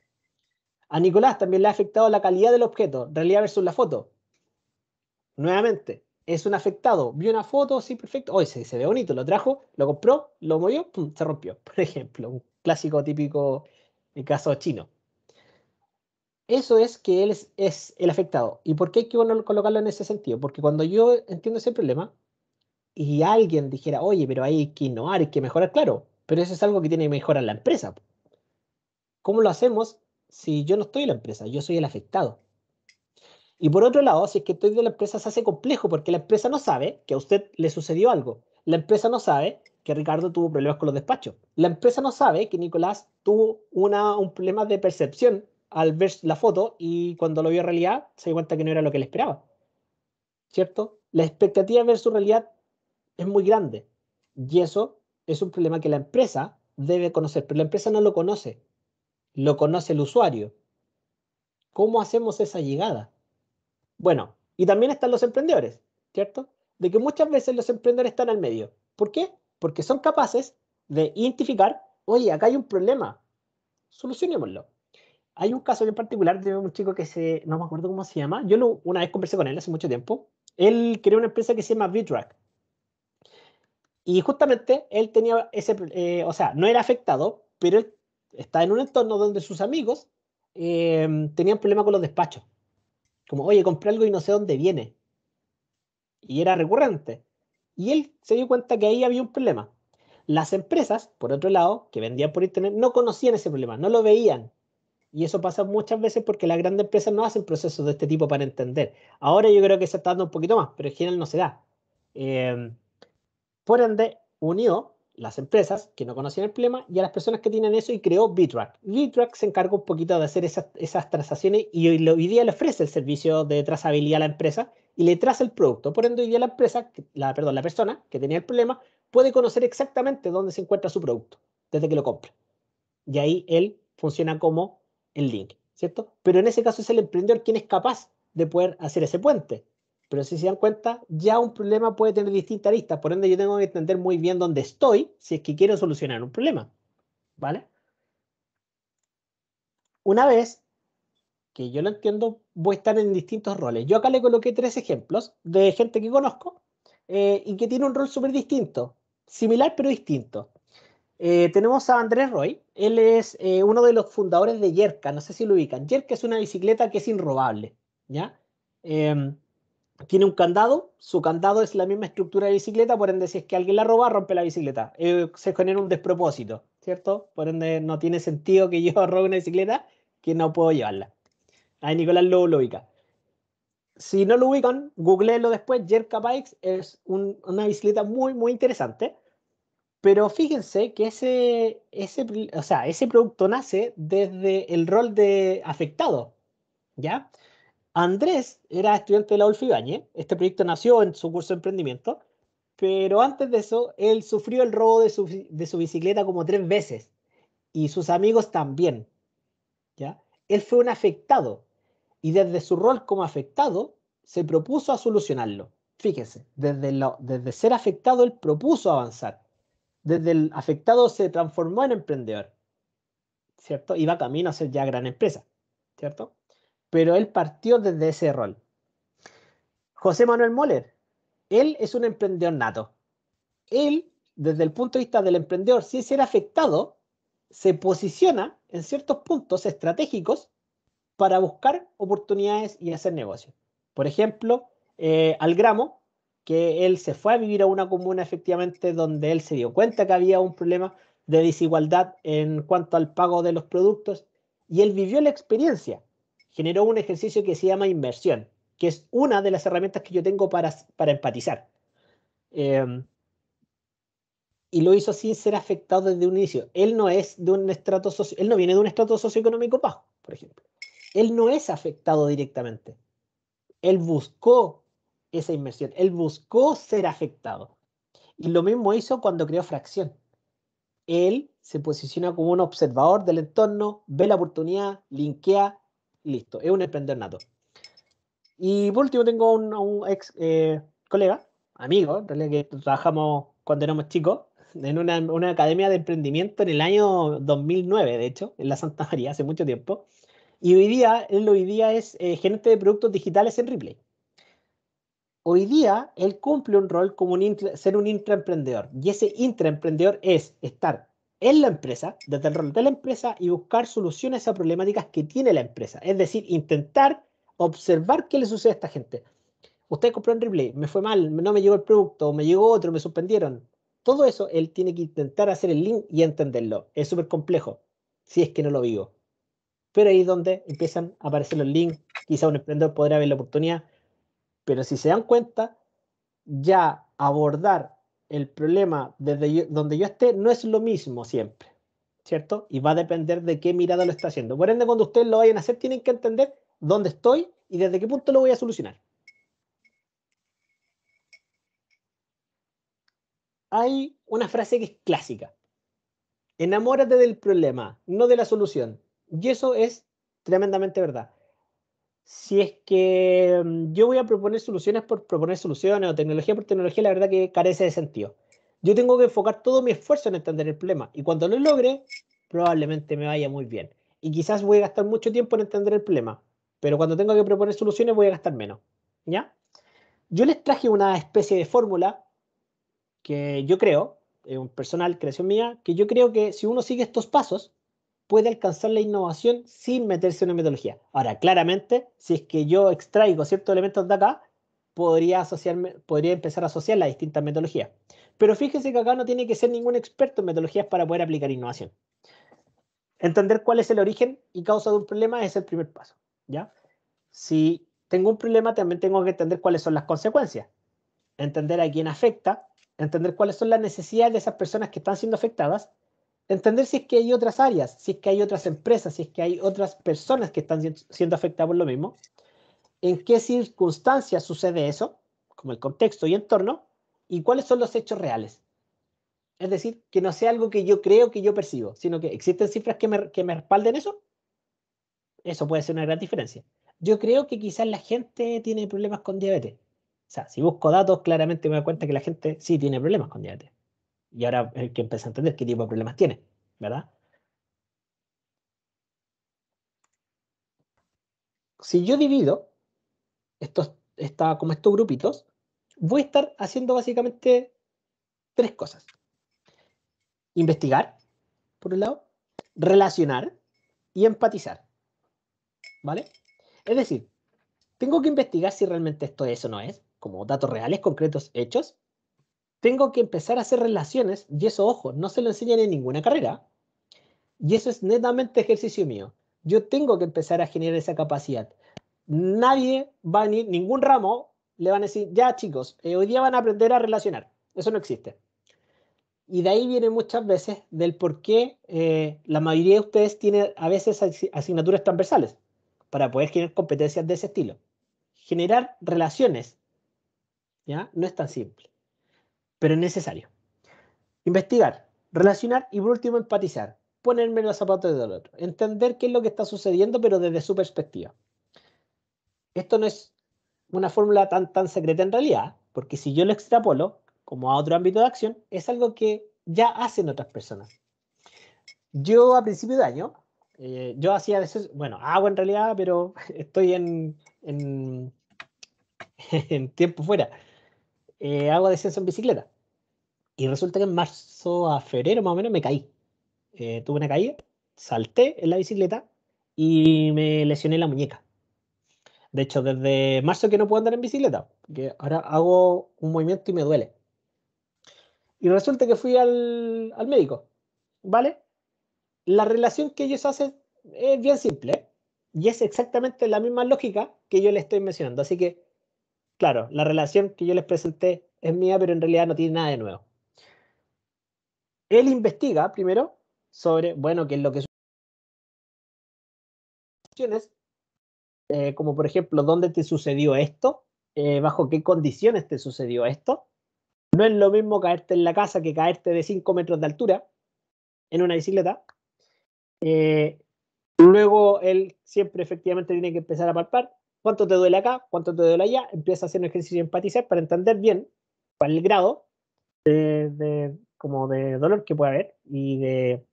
A Nicolás también le ha afectado la calidad del objeto, realidad versus la foto. Nuevamente, es un afectado. Vio una foto, sí, perfecto. Hoy se ve bonito, lo trajo, lo compró, lo movió, pum, se rompió. Por ejemplo, un clásico típico caso chino. Eso es que él es el afectado. ¿Y por qué hay que colocarlo en ese sentido? Porque cuando yo entiendo ese problema, y alguien dijera, oye, pero hay que innovar, hay que mejorar, claro, pero eso es algo que tiene que mejorar la empresa. ¿Cómo lo hacemos si yo no estoy en la empresa? Yo soy el afectado. Y por otro lado, si es que estoy de la empresa, se hace complejo porque la empresa no sabe que a usted le sucedió algo. La empresa no sabe que Ricardo tuvo problemas con los despachos. La empresa no sabe que Nicolás tuvo un problema de percepción al ver la foto y cuando lo vio en realidad se dio cuenta que no era lo que él esperaba, ¿cierto? La expectativa versus realidad es muy grande y eso es un problema que la empresa debe conocer, pero la empresa no lo conoce el usuario. ¿Cómo hacemos esa llegada? Bueno, y también están los emprendedores, ¿cierto? De que muchas veces los emprendedores están al medio. ¿Por qué? Porque son capaces de identificar, oye, acá hay un problema, solucionémoslo. Hay un caso en particular de un chico no me acuerdo cómo se llama, una vez conversé con él hace mucho tiempo, él creó una empresa que se llama VTrack y justamente él tenía o sea, no era afectado, pero él está en un entorno donde sus amigos tenían problemas con los despachos, como, oye, compré algo y no sé dónde viene, y era recurrente. Y él se dio cuenta que ahí había un problema. Las empresas, por otro lado, que vendían por internet, no conocían ese problema, no lo veían. Y eso pasa muchas veces porque las grandes empresas no hacen procesos de este tipo para entender. Ahora yo creo que se está dando un poquito más, pero en general no se da. Eh, por ende, unió las empresas que no conocían el problema y a las personas que tienen eso y creó VTrack. VTrack se encarga un poquito de hacer esas transacciones y hoy día le ofrece el servicio de trazabilidad a la empresa y le traza el producto. Por ende, hoy día la empresa, perdón, la persona que tenía el problema puede conocer exactamente dónde se encuentra su producto desde que lo compra. Y ahí él funciona como el link, ¿cierto? Pero en ese caso es el emprendedor quien es capaz de poder hacer ese puente. Pero si se dan cuenta, ya un problema puede tener distintas aristas. Por ende, yo tengo que entender muy bien dónde estoy si es que quiero solucionar un problema, ¿vale? Una vez que yo lo entiendo, voy a estar en distintos roles. Yo acá le coloqué 3 ejemplos de gente que conozco y que tiene un rol súper distinto, similar pero distinto. Tenemos a Andrés Roy, él es uno de los fundadores de Yerka, no sé si lo ubican. Yerka es una bicicleta que es inrobable, ¿ya? Em, Tiene un candado, su candado es la misma estructura de bicicleta, por ende si es que alguien la roba, rompe la bicicleta. Se genera un despropósito, ¿cierto? Por ende no tiene sentido que yo robe una bicicleta que no puedo llevarla. Ahí Nicolás lo ubica. Si no lo ubican, googleenlo después, Yerka Bikes es una bicicleta muy, muy interesante. Pero fíjense que o sea, ese producto nace desde el rol de afectado, ¿ya? Andrés era estudiante de la Adolfo Ibáñez, este proyecto nació en su curso de emprendimiento, pero antes de eso, él sufrió el robo de su bicicleta como 3 veces, y sus amigos también, ¿ya? Él fue un afectado, y desde su rol como afectado, se propuso a solucionarlo. Fíjense, desde ser afectado, él propuso avanzar. Desde el afectado se transformó en emprendedor, ¿cierto? Iba camino a ser ya gran empresa, ¿cierto? Pero él partió desde ese rol. José Manuel Moller, él es un emprendedor nato. Él, desde el punto de vista del emprendedor, sin ser afectado, se posiciona en ciertos puntos estratégicos para buscar oportunidades y hacer negocios. Por ejemplo, al gramo, que él se fue a vivir a una comuna efectivamente donde él se dio cuenta que había un problema de desigualdad en cuanto al pago de los productos y él vivió la experiencia. Generó un ejercicio que se llama inversión, que es una de las herramientas que yo tengo para empatizar. Eh, y lo hizo sin ser afectado desde un inicio. Él no es de un estrato él no viene de un estrato socioeconómico bajo, por ejemplo. Él no es afectado directamente. Él buscó esa inversión, él buscó ser afectado. Y lo mismo hizo cuando creó Fracción. Él se posiciona como un observador del entorno, ve la oportunidad, linkea, listo, es un emprendedor nato. Y por último tengo un ex colega, amigo, en realidad que trabajamos cuando éramos chicos, en una academia de emprendimiento en el año 2009, de hecho, en la Santa María, hace mucho tiempo. Y él hoy día es gerente de productos digitales en Ripley. Hoy día él cumple un rol como ser un intraemprendedor. Y ese intraemprendedor es estar en la empresa, desde el rol de la empresa, y buscar soluciones a problemáticas que tiene la empresa. Es decir, intentar observar qué le sucede a esta gente. Usted compró en Ripley, me fue mal, no me llegó el producto, me llegó otro, me suspendieron. Todo eso él tiene que intentar hacer el link y entenderlo. Es súper complejo, si es que no lo vivo. Pero ahí es donde empiezan a aparecer los links. Quizá un emprendedor podrá ver la oportunidad. Pero si se dan cuenta, ya abordar el problema desde donde yo esté no es lo mismo siempre. ¿cierto? Y va a depender de qué mirada lo está haciendo. Por ende, cuando ustedes lo vayan a hacer, tienen que entender dónde estoy y desde qué punto lo voy a solucionar. Hay una frase que es clásica. Enamórate del problema, no de la solución. Y eso es tremendamente verdad. Si es que yo voy a proponer soluciones por proponer soluciones o tecnología por tecnología, la verdad que carece de sentido. Yo tengo que enfocar todo mi esfuerzo en entender el problema y cuando lo logre, probablemente me vaya muy bien. Y quizás voy a gastar mucho tiempo en entender el problema, pero cuando tengo que proponer soluciones voy a gastar menos. ¿Ya? Yo les traje una especie de fórmula que yo creo, un personal creación mía, que yo creo que si uno sigue estos pasos, puede alcanzar la innovación sin meterse en una metodología. Ahora, claramente, si es que yo extraigo ciertos elementos de acá, podría empezar a asociar las distintas metodologías. Pero fíjese que acá no tiene que ser ningún experto en metodologías para poder aplicar innovación. Entender cuál es el origen y causa de un problema es el primer paso, ¿ya? Si tengo un problema, también tengo que entender cuáles son las consecuencias, entender a quién afecta, entender cuáles son las necesidades de esas personas que están siendo afectadas, entender si es que hay otras áreas, si es que hay otras empresas, si es que hay otras personas que están siendo afectadas por lo mismo, en qué circunstancias sucede eso, como el contexto y entorno, y cuáles son los hechos reales. Es decir, que no sea algo que yo creo que yo percibo, sino que existen cifras que me respalden eso. Eso puede ser una gran diferencia. Yo creo que quizás la gente tiene problemas con diabetes. O sea, si busco datos, claramente me doy cuenta que la gente sí tiene problemas con diabetes. Y ahora hay que empezar a entender qué tipo de problemas tiene, ¿verdad? Si yo divido como estos grupitos, voy a estar haciendo básicamente tres cosas. Investigar, por un lado, relacionar y empatizar, ¿vale? Es decir, tengo que investigar si realmente esto es o no es, como datos reales, concretos, hechos. Tengo que empezar a hacer relaciones, y eso, ojo, no se lo enseñan en ninguna carrera, y eso es netamente ejercicio mío. Yo tengo que empezar a generar esa capacidad. Nadie va a venir, ningún ramo le van a decir, ya chicos, hoy día van a aprender a relacionar. Eso no existe. Y de ahí viene muchas veces del por qué la mayoría de ustedes tiene a veces asignaturas transversales para poder generar competencias de ese estilo. Generar relaciones, ¿ya? No es tan simple, pero es necesario. Investigar, relacionar y por último empatizar. Ponerme en los zapatos del otro. Entender qué es lo que está sucediendo, pero desde su perspectiva. Esto no es una fórmula tan secreta en realidad, porque si yo lo extrapolo como a otro ámbito de acción, es algo que ya hacen otras personas. Yo a principio de año, yo hacía descenso, bueno, hago en realidad, pero estoy en, en tiempo fuera. Hago descenso en bicicleta. Y resulta que en marzo a febrero más o menos me caí. Tuve una caída, salté en la bicicleta y me lesioné la muñeca. De hecho, desde marzo que no puedo andar en bicicleta, porque ahora hago un movimiento y me duele. Y resulta que fui al médico, ¿vale? La relación que ellos hacen es bien simple, ¿eh? Y es exactamente la misma lógica que yo les estoy mencionando. Así que, claro, la relación que yo les presenté es mía, pero en realidad no tiene nada de nuevo. Él investiga primero sobre, bueno, qué es lo que sucede, como por ejemplo, ¿dónde te sucedió esto? ¿Bajo qué condiciones te sucedió esto? No es lo mismo caerte en la casa que caerte de 5 metros de altura en una bicicleta. Eh, Luego él siempre efectivamente tiene que empezar a palpar cuánto te duele acá, cuánto te duele allá, empieza a hacer un ejercicio de empatizar para entender bien cuál es el grado como de dolor que puede haber y de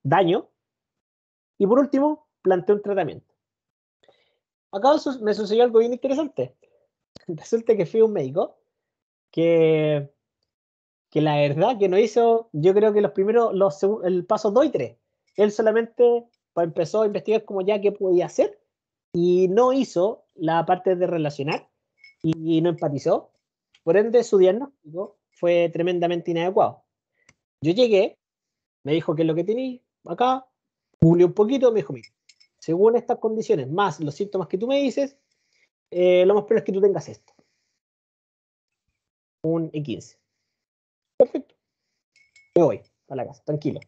daño. Y por último, plantea un tratamiento. Acá me sucedió algo bien interesante. Resulta que fui a un médico que, que la verdad que no hizo, yo creo que los primeros, el paso 2 y 3. Él solamente empezó a investigar como ya qué podía hacer y no hizo la parte de relacionar y no empatizó. Por ende, su diagnóstico fue tremendamente inadecuado. Yo llegué, me dijo qué es lo que tenía acá, googleé un poquito, me dijo, mira, según estas condiciones, más los síntomas que tú me dices, lo más probable es que tú tengas esto, un E15. Perfecto, me voy a la casa, tranquilo.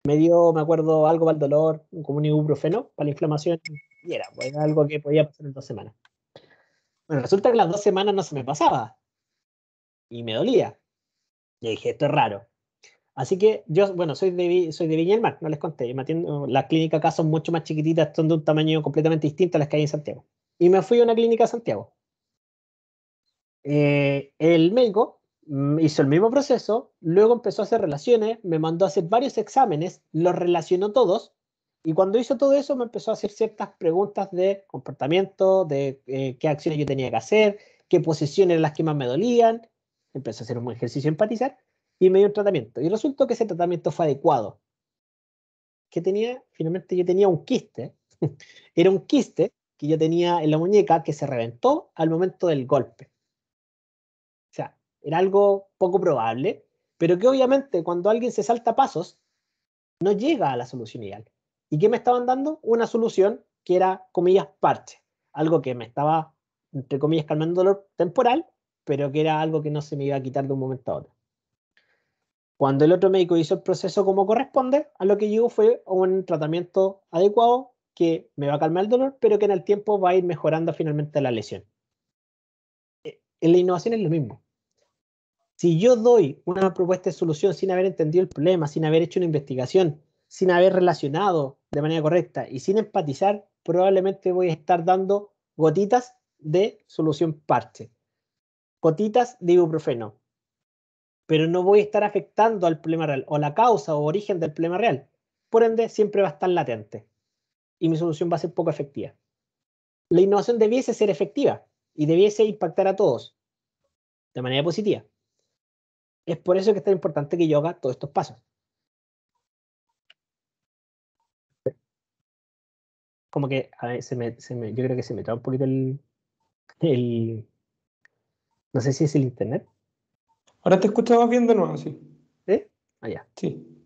Me dio, me acuerdo, algo para el dolor, como un ibuprofeno para la inflamación, y era, pues, era algo que podía pasar en 2 semanas. Bueno, resulta que las 2 semanas no se me pasaba y me dolía. Y dije, esto es raro. Así que yo, bueno, soy de Viña del Mar, no les conté. Las clínicas acá son mucho más chiquititas, son de un tamaño completamente distinto a las que hay en Santiago. Y me fui a una clínica a Santiago. El médico hizo el mismo proceso, luego empezó a hacer relaciones, me mandó a hacer varios exámenes, los relacionó todos, y cuando hizo todo eso me empezó a hacer ciertas preguntas de comportamiento, de qué acciones yo tenía que hacer, qué posiciones eran las que más me dolían, empezó a hacer un ejercicio de empatizar, y me dio un tratamiento. Y resultó que ese tratamiento fue adecuado. ¿Qué tenía? Finalmente yo tenía un quiste, era un quiste que yo tenía en la muñeca que se reventó al momento del golpe. O sea, era algo poco probable, pero que obviamente cuando alguien se salta pasos, no llega a la solución ideal. ¿Y qué me estaban dando? Una solución que era, comillas, parche. Algo que me estaba, entre comillas, calmando dolor temporal, pero que era algo que no se me iba a quitar de un momento a otro. Cuando el otro médico hizo el proceso como corresponde, a lo que llegó fue un tratamiento adecuado que me va a calmar el dolor, pero que en el tiempo va a ir mejorando finalmente la lesión. En la innovación es lo mismo. Si yo doy una propuesta de solución sin haber entendido el problema, sin haber hecho una investigación, sin haber relacionado de manera correcta y sin empatizar, probablemente voy a estar dando gotitas de solución parche, gotitas de ibuprofeno, pero no voy a estar afectando al problema real o la causa o origen del problema real. Por ende, siempre va a estar latente y mi solución va a ser poco efectiva. La innovación debiese ser efectiva y debiese impactar a todos de manera positiva. Es por eso que es tan importante que yo haga todos estos pasos. Como que a ver, yo creo que se me trae un poquito el- no sé si es el internet.
Ahora te escuchamos bien de nuevo, sí.
¿Eh? Allá.
Sí.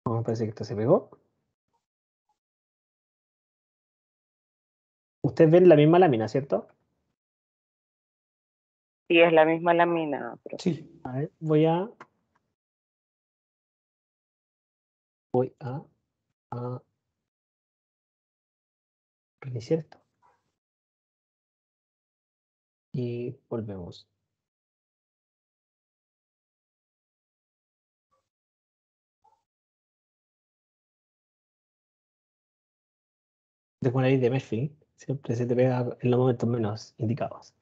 Oh, parece que esto se pegó. Ustedes ven la misma lámina, ¿cierto?
Sí, es la misma lámina, profe.
Sí.
A ver, voy a reiniciar esto. Y volvemos. De una ley de Murphy, siempre se te pega en los momentos menos indicados.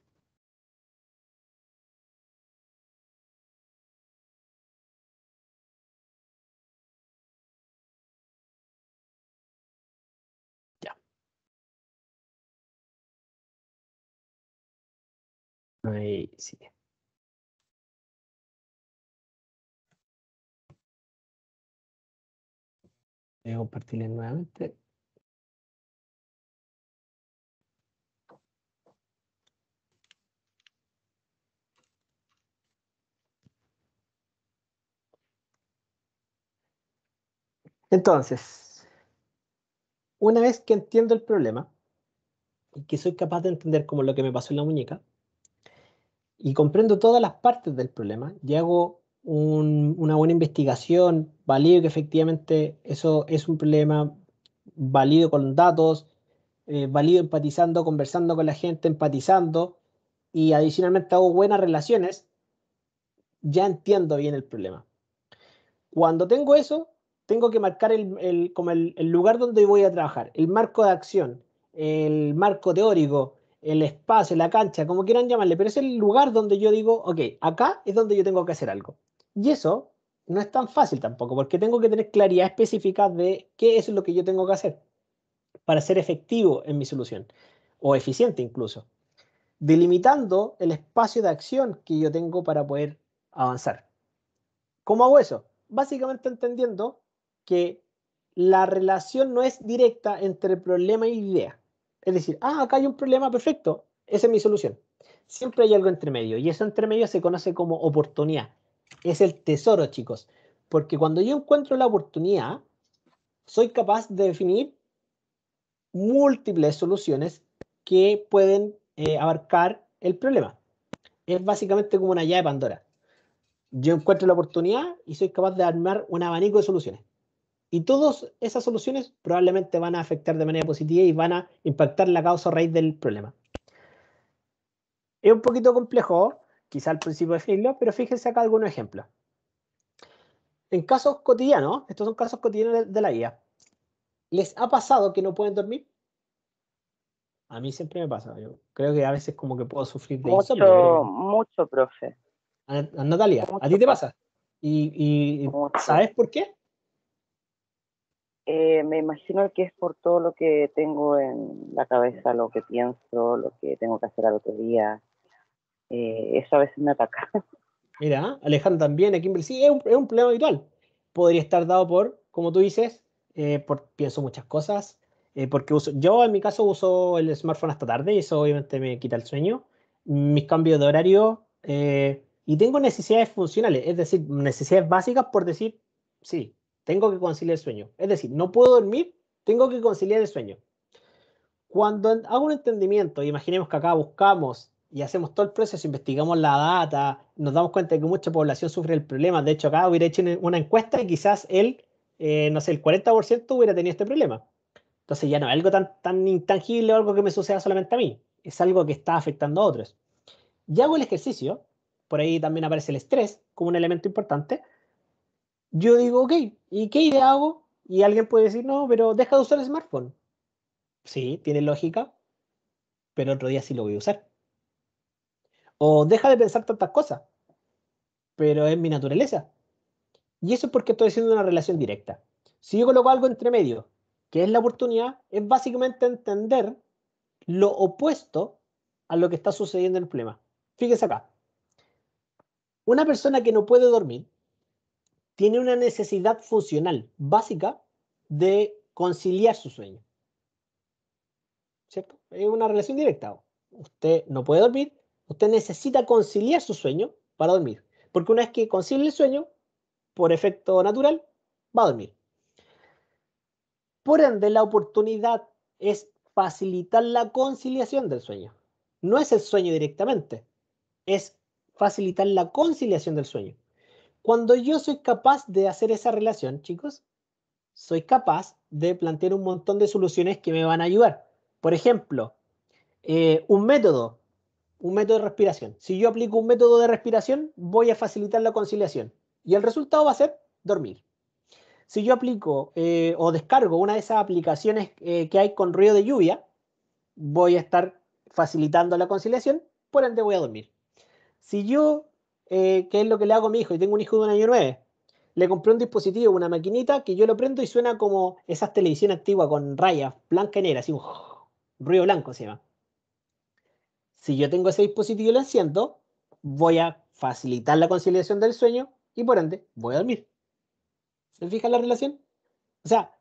Ya. Ahí sí. Voy a compartirles nuevamente. Entonces, una vez que entiendo el problema y que soy capaz de entender como lo que me pasó en la muñeca, y comprendo todas las partes del problema y hago una buena investigación, valido que efectivamente eso es un problema, valido con datos, valido empatizando, conversando con la gente, empatizando y adicionalmente hago buenas relaciones, ya entiendo bien el problema. Cuando tengo eso, tengo que marcar como el lugar donde voy a trabajar, el marco de acción, el marco teórico, el espacio, la cancha, como quieran llamarle, pero es el lugar donde yo digo, ok, acá es donde yo tengo que hacer algo. Y eso no es tan fácil tampoco, porque tengo que tener claridad específica de qué es lo que yo tengo que hacer para ser efectivo en mi solución, o eficiente incluso, delimitando el espacio de acción que yo tengo para poder avanzar. ¿Cómo hago eso? Básicamente entendiendo que la relación no es directa entre problema y idea. Es decir, acá hay un problema, perfecto, esa es mi solución. Siempre hay algo entre medio y eso entre medio se conoce como oportunidad. Es el tesoro, chicos, porque cuando yo encuentro la oportunidad, soy capaz de definir múltiples soluciones que pueden abarcar el problema. Es básicamente como una llave de Pandora. yo encuentro la oportunidad y soy capaz de armar un abanico de soluciones. Y todas esas soluciones probablemente van a afectar de manera positiva y van a impactar la causa raíz del problema. Es un poquito complejo, quizá al principio definirlo, pero fíjense acá algunos ejemplos. En casos cotidianos, estos son casos cotidianos de la vida, ¿les ha pasado que no pueden dormir? A mí siempre me pasa. Yo creo que a veces como que puedo sufrir de insomnio,
Mucho,
pero
mucho, profe.
Natalia, ¿a ti te
Mucho,
pasa? ¿Y
mucho.
sabes por qué?
Me imagino que es por todo lo que tengo en la cabeza, lo que pienso, lo que tengo que hacer al otro día. Eso a veces me ataca.
Mira, Alejandro también, aquí sí, es un problema habitual. Podría estar dado por, como tú dices, pienso muchas cosas, porque yo en mi caso uso el smartphone hasta tarde y eso obviamente me quita el sueño. Mis cambios de horario y tengo necesidades funcionales, es decir, necesidades básicas por decir, sí, tengo que conciliar el sueño. Es decir, no puedo dormir, tengo que conciliar el sueño. Cuando hago un entendimiento, imaginemos que acá buscamos y hacemos todo el proceso, investigamos la data, nos damos cuenta de que mucha población sufre el problema. De hecho, acá hubiera hecho una encuesta y quizás no sé, el 40% hubiera tenido este problema. Entonces ya no es algo tan intangible o algo que me suceda solamente a mí. Es algo que está afectando a otros. Y hago el ejercicio, por ahí también aparece el estrés como un elemento importante. Yo digo, ok, ¿y qué idea hago? Y alguien puede decir, no, pero deja de usar el smartphone. Sí, tiene lógica, pero otro día sí lo voy a usar. O deja de pensar tantas cosas, pero es mi naturaleza. Y eso es porque estoy haciendo una relación directa. Si yo coloco algo entre medio, que es la oportunidad, es básicamente entender lo opuesto a lo que está sucediendo en el problema. Fíjese acá. Una persona que no puede dormir tiene una necesidad funcional básica de conciliar su sueño. ¿Cierto? Es una relación directa. Usted no puede dormir, usted necesita conciliar su sueño para dormir. Porque una vez que concilia el sueño, por efecto natural, va a dormir. Por ende, la oportunidad es facilitar la conciliación del sueño. No es el sueño directamente, es facilitar la conciliación del sueño. Cuando yo soy capaz de hacer esa relación, chicos, soy capaz de plantear un montón de soluciones que me van a ayudar. Por ejemplo, un método, un método de respiración. Si yo aplico un método de respiración, voy a facilitar la conciliación. Y el resultado va a ser dormir. Si yo aplico o descargo una de esas aplicaciones que hay con ruido de lluvia, voy a estar facilitando la conciliación, por ende voy a dormir. Si yo, que es lo que le hago a mi hijo, y tengo un hijo de 1 año 9, le compré un dispositivo, una maquinita, que yo lo prendo y suena como esas televisiones antiguas con rayas, blanca y negra, así un ruido blanco se llama. Si yo tengo ese dispositivo y lo enciendo, voy a facilitar la conciliación del sueño y por ende voy a dormir. ¿Se fija la relación? O sea,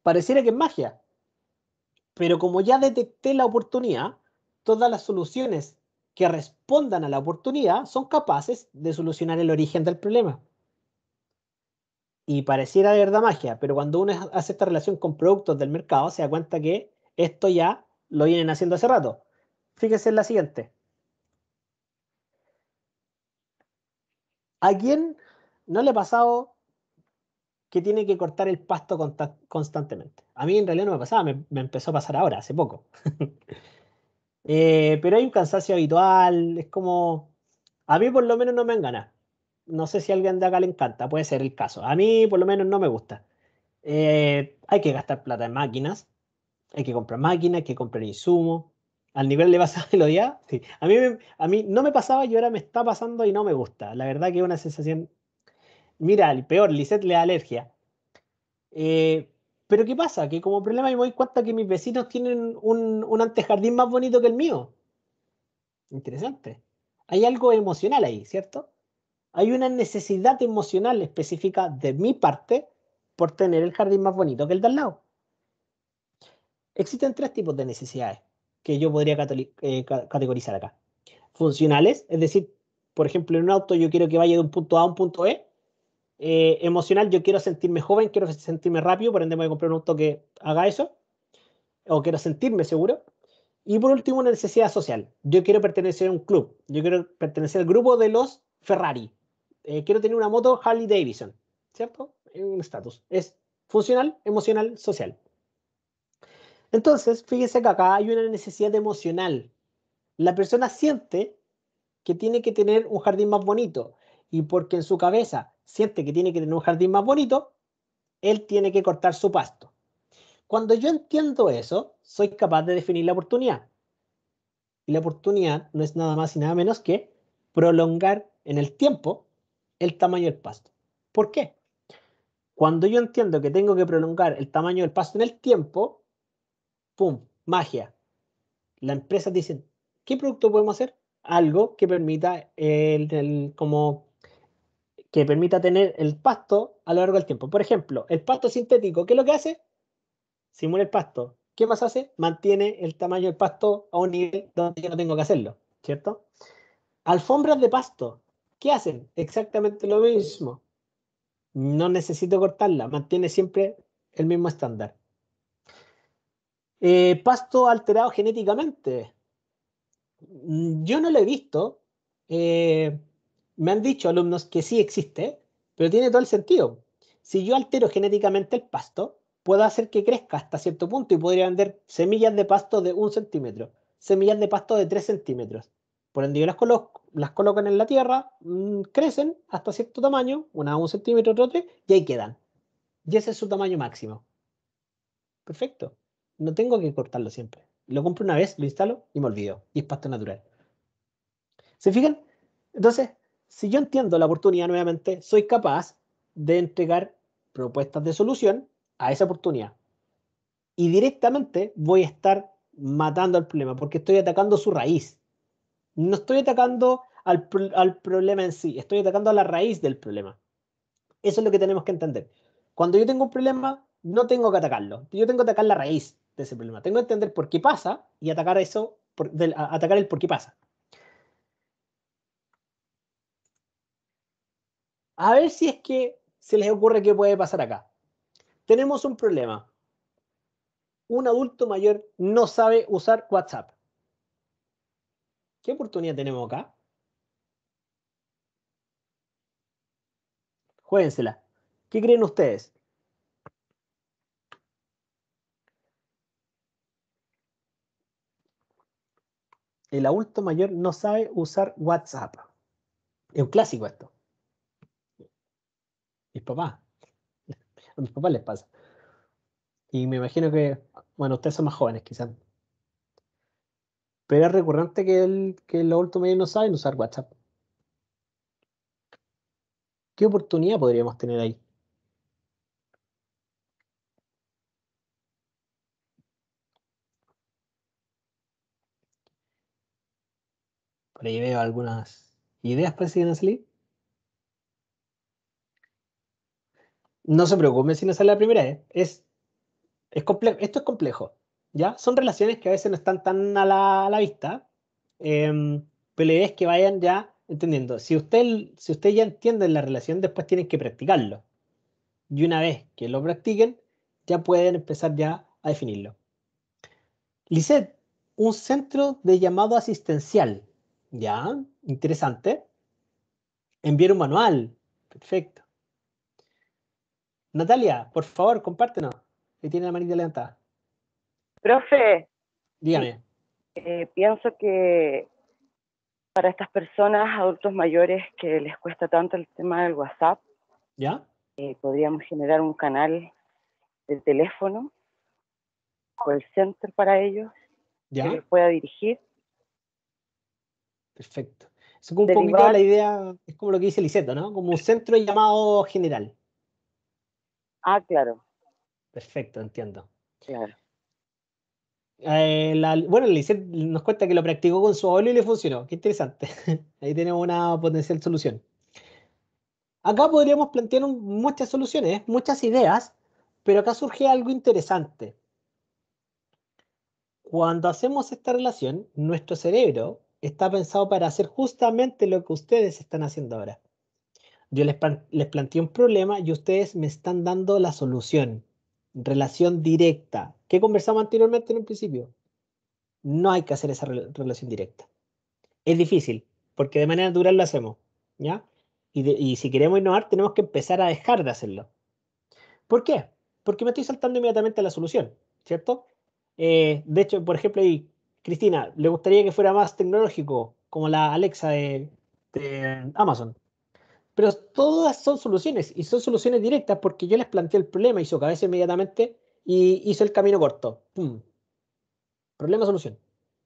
pareciera que es magia, pero como ya detecté la oportunidad, todas las soluciones que respondan a la oportunidad son capaces de solucionar el origen del problema. Y pareciera de verdad magia, pero cuando uno hace esta relación con productos del mercado, se da cuenta que esto ya lo vienen haciendo hace rato. Fíjese en la siguiente. ¿A quién no le ha pasado que tiene que cortar el pasto constantemente? A mí en realidad no me pasaba, me empezó a pasar ahora, hace poco. Pero hay un cansancio habitual, es como, a mí por lo menos no me engana. No sé si a alguien de acá le encanta, puede ser el caso. A mí por lo menos no me gusta. Hay que gastar plata en máquinas, hay que comprar máquinas, hay que comprar insumos. Al nivel de base de melodía, sí. A mí no me pasaba y ahora me está pasando y no me gusta. La verdad que es una sensación. Mira, el peor, Lisette le da alergia. Eh, pero ¿qué pasa? Que como problema me doy cuenta que mis vecinos tienen un antejardín más bonito que el mío. Interesante. Hay algo emocional ahí, ¿cierto? Hay una necesidad emocional específica de mi parte por tener el jardín más bonito que el de al lado. Existen tres tipos de necesidades que yo podría categorizar acá. Funcionales, es decir, por ejemplo, en un auto yo quiero que vaya de un punto A a un punto E. Emocional, yo quiero sentirme joven, quiero sentirme rápido, por ende voy a comprar un auto que haga eso, o quiero sentirme seguro. Y por último, una necesidad social. Yo quiero pertenecer a un club, yo quiero pertenecer al grupo de los Ferrari. quiero tener una moto Harley Davidson, ¿cierto? Es un estatus. Es funcional, emocional, social. Entonces, fíjense que acá hay una necesidad emocional. La persona siente que tiene que tener un jardín más bonito y porque en su cabeza siente que tiene que tener un jardín más bonito, él tiene que cortar su pasto. Cuando yo entiendo eso, soy capaz de definir la oportunidad. Y la oportunidad no es nada más y nada menos que prolongar en el tiempo el tamaño del pasto. ¿Por qué? Cuando yo entiendo que tengo que prolongar el tamaño del pasto en el tiempo, ¡pum! Magia. Las empresas dicen, ¿qué producto podemos hacer? Algo que permita como que permita tener el pasto a lo largo del tiempo. Por ejemplo, el pasto sintético, ¿qué es lo que hace? Simula el pasto. ¿Qué más hace? Mantiene el tamaño del pasto a un nivel donde yo no tengo que hacerlo, ¿cierto? Alfombras de pasto, ¿qué hacen? Exactamente lo mismo. No necesito cortarla, mantiene siempre el mismo estándar. Pasto alterado genéticamente. Yo no lo he visto. Eh, Me han dicho alumnos que sí existe, pero tiene todo el sentido. Si yo altero genéticamente el pasto, puedo hacer que crezca hasta cierto punto y podría vender semillas de pasto de 1 centímetro, semillas de pasto de 3 centímetros. Por ende, yo las colocan en la tierra, crecen hasta cierto tamaño, una a 1 centímetro, otra 3, y ahí quedan. Y ese es su tamaño máximo. Perfecto. No tengo que cortarlo siempre. Lo compro una vez, lo instalo y me olvido. Y es pasto natural. ¿Se fijan? Entonces, si yo entiendo la oportunidad nuevamente, soy capaz de entregar propuestas de solución a esa oportunidad. Y directamente voy a estar matando al problema porque estoy atacando su raíz. No estoy atacando al problema en sí, estoy atacando a la raíz del problema. Eso es lo que tenemos que entender. Cuando yo tengo un problema, no tengo que atacarlo. Yo tengo que atacar la raíz de ese problema. Tengo que entender por qué pasa y atacar eso, atacar el por qué pasa. A ver si es que se les ocurre qué puede pasar acá. Tenemos un problema. Un adulto mayor no sabe usar WhatsApp. ¿Qué oportunidad tenemos acá? Juéguensela. ¿Qué creen ustedes? El adulto mayor no sabe usar WhatsApp. Es un clásico esto. Mis papás. A mis papás les pasa. Y me imagino que, bueno, ustedes son más jóvenes quizás. Pero es recurrente que los adultos mayores no saben usar WhatsApp. ¿Qué oportunidad podríamos tener ahí? Por ahí veo algunas ideas para que van a salir. No se preocupen si no sale la primera vez. Esto es complejo, ¿ya? Son relaciones que a veces no están tan a la vista, pero la idea es que vayan ya entendiendo. Si usted ya entienden la relación, después tienen que practicarlo. Y una vez que lo practiquen, ya pueden empezar ya a definirlo. Lisette, un centro de llamado asistencial. ¿Ya? Interesante. Enviar un manual. Perfecto. Natalia, por favor, compártenos. Ahí tiene la manita levantada.
Profe, sí,
Dígame.
pienso que para estas personas, adultos mayores, que les cuesta tanto el tema del WhatsApp,
¿Ya?
podríamos generar un canal de teléfono o el center para ellos que
¿Ya?
los pueda dirigir,
Perfecto. Es como un poquito la
derivar.
idea, es como lo que dice Liceto, ¿no? Como un centro de llamado general.
Ah, claro,
Perfecto, entiendo.
claro.
Bueno, Lisette nos cuenta que lo practicó con su abuelo y le funcionó. Qué interesante. Ahí tenemos una potencial solución. Acá podríamos plantear muchas soluciones, muchas ideas, pero acá surge algo interesante. Cuando hacemos esta relación, nuestro cerebro está pensado para hacer justamente lo que ustedes están haciendo ahora. Yo les planteé un problema y ustedes me están dando la solución. Relación directa. ¿Qué conversamos anteriormente en un principio? No hay que hacer esa relación directa. Es difícil, porque de manera natural lo hacemos, ¿ya? Y si queremos innovar, tenemos que empezar a dejar de hacerlo. ¿Por qué? Porque me estoy saltando inmediatamente a la solución, ¿cierto? De hecho, por ejemplo, ahí, Cristina, le gustaría que fuera más tecnológico, como la Alexa de Amazon. Pero todas son soluciones y son soluciones directas porque yo les planteé el problema y su cabeza inmediatamente y hizo el camino corto. ¡Pum! Problema-solución.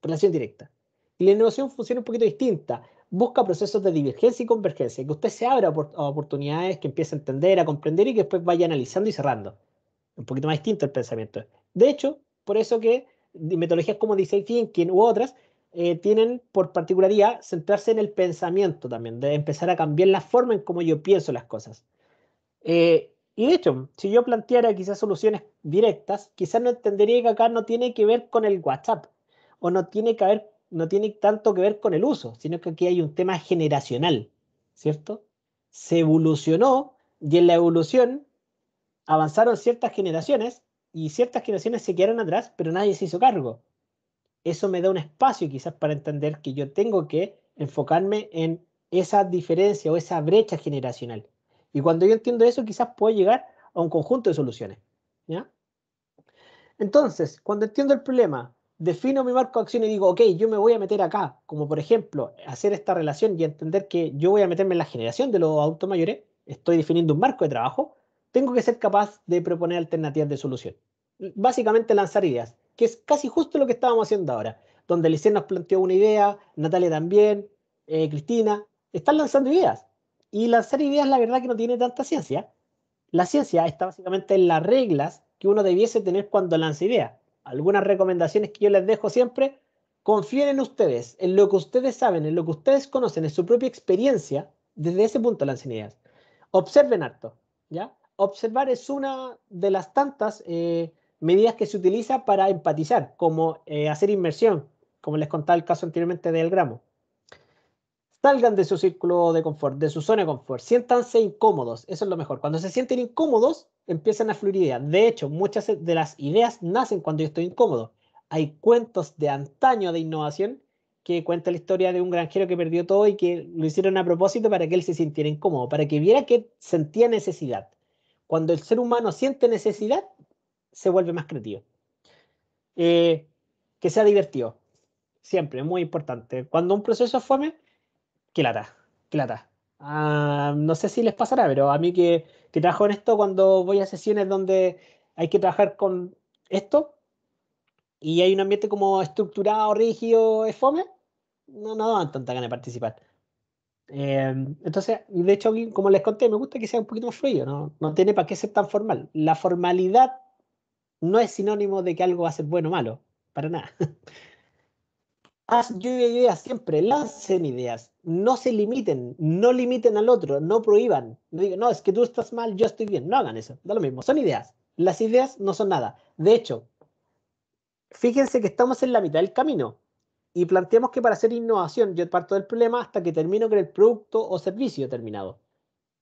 Relación directa. Y la innovación funciona un poquito distinta. Busca procesos de divergencia y convergencia, que usted se abra a oportunidades, que empiece a entender, a comprender y que después vaya analizando y cerrando. Un poquito más distinto el pensamiento. De hecho, por eso que metodologías como Design Thinking u otras tienen por particularidad centrarse en el pensamiento también, de empezar a cambiar la forma en cómo yo pienso las cosas. Y de hecho, si yo planteara quizás soluciones directas, quizás no entendería que acá no tiene que ver con el WhatsApp o no tiene tanto que ver con el uso, sino que aquí hay un tema generacional, ¿cierto? Se evolucionó y en la evolución avanzaron ciertas generaciones y ciertas generaciones se quedaron atrás, pero nadie se hizo cargo. Eso me da un espacio quizás para entender que yo tengo que enfocarme en esa diferencia o esa brecha generacional. Y cuando yo entiendo eso, quizás puedo llegar a un conjunto de soluciones. ¿Ya? Entonces, cuando entiendo el problema, defino mi marco de acción y digo, ok, yo me voy a meter acá, como por ejemplo, hacer esta relación y entender que yo voy a meterme en la generación de los autos mayores, estoy definiendo un marco de trabajo, tengo que ser capaz de proponer alternativas de solución. Básicamente lanzar ideas, que es casi justo lo que estábamos haciendo ahora, donde Licen nos planteó una idea, Natalia también, Cristina, están lanzando ideas. Y lanzar ideas, la verdad que no tiene tanta ciencia. La ciencia está básicamente en las reglas que uno debiese tener cuando lanza ideas. Algunas recomendaciones que yo les dejo siempre: confíen en ustedes, en lo que ustedes saben, en lo que ustedes conocen, en su propia experiencia. Desde ese punto lancen ideas. Observen harto, ¿ya? Observar es una de las tantas medidas que se utiliza para empatizar, como hacer inmersión, como les contaba el caso anteriormente del gramo. Salgan de su círculo de confort, de su zona de confort. Siéntanse incómodos, eso es lo mejor. Cuando se sienten incómodos, empiezan a fluir ideas. De hecho, muchas de las ideas nacen cuando yo estoy incómodo. Hay cuentos de antaño de innovación que cuenta la historia de un granjero que perdió todo y que lo hicieron a propósito para que él se sintiera incómodo, para que viera que sentía necesidad. Cuando el ser humano siente necesidad, se vuelve más creativo. Eh, que sea divertido, siempre, muy importante. Cuando un proceso es fome, qué lata, qué lata. No sé si les pasará, pero a mí que trabajo en esto, cuando voy a sesiones donde hay que trabajar con esto y hay un ambiente como estructurado, rígido, es fome, no dan tanta ganas de participar. Entonces, y de hecho, como les conté, me gusta que sea un poquito más fluido, no tiene para qué ser tan formal. La formalidad no es sinónimo de que algo va a ser bueno o malo, para nada. Haz lluvia de ideas siempre, lancen ideas, no se limiten, no limiten al otro, no prohíban. No digan, no, es que tú estás mal, yo estoy bien. No hagan eso, da lo mismo, son ideas. Las ideas no son nada. De hecho, fíjense que estamos en la mitad del camino y planteamos que para hacer innovación yo parto del problema hasta que termino con el producto o servicio terminado.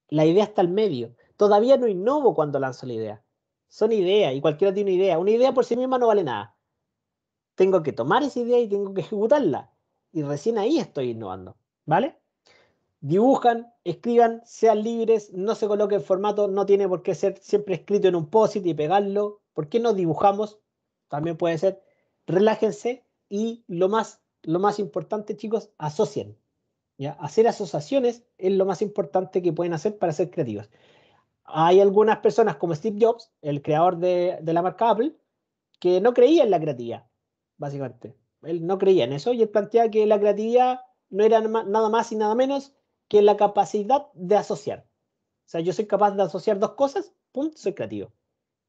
La idea está al medio. Todavía no innovo cuando lanzo la idea. Son ideas y cualquiera tiene una idea. Una idea por sí misma no vale nada. Tengo que tomar esa idea y tengo que ejecutarla. Y recién ahí estoy innovando, ¿vale? Dibujan, escriban, sean libres, no se coloque en formato, no tiene por qué ser siempre escrito en un post-it y pegarlo. ¿Por qué no dibujamos? También puede ser. Relájense y lo más importante, chicos, asocien. ¿Ya? Hacer asociaciones es lo más importante que pueden hacer para ser creativos. Hay algunas personas como Steve Jobs, el creador de la marca Apple, que no creía en la creatividad, básicamente. Él no creía en eso y él planteaba que la creatividad no era nada más y nada menos que la capacidad de asociar. O sea, yo soy capaz de asociar dos cosas, punto, soy creativo.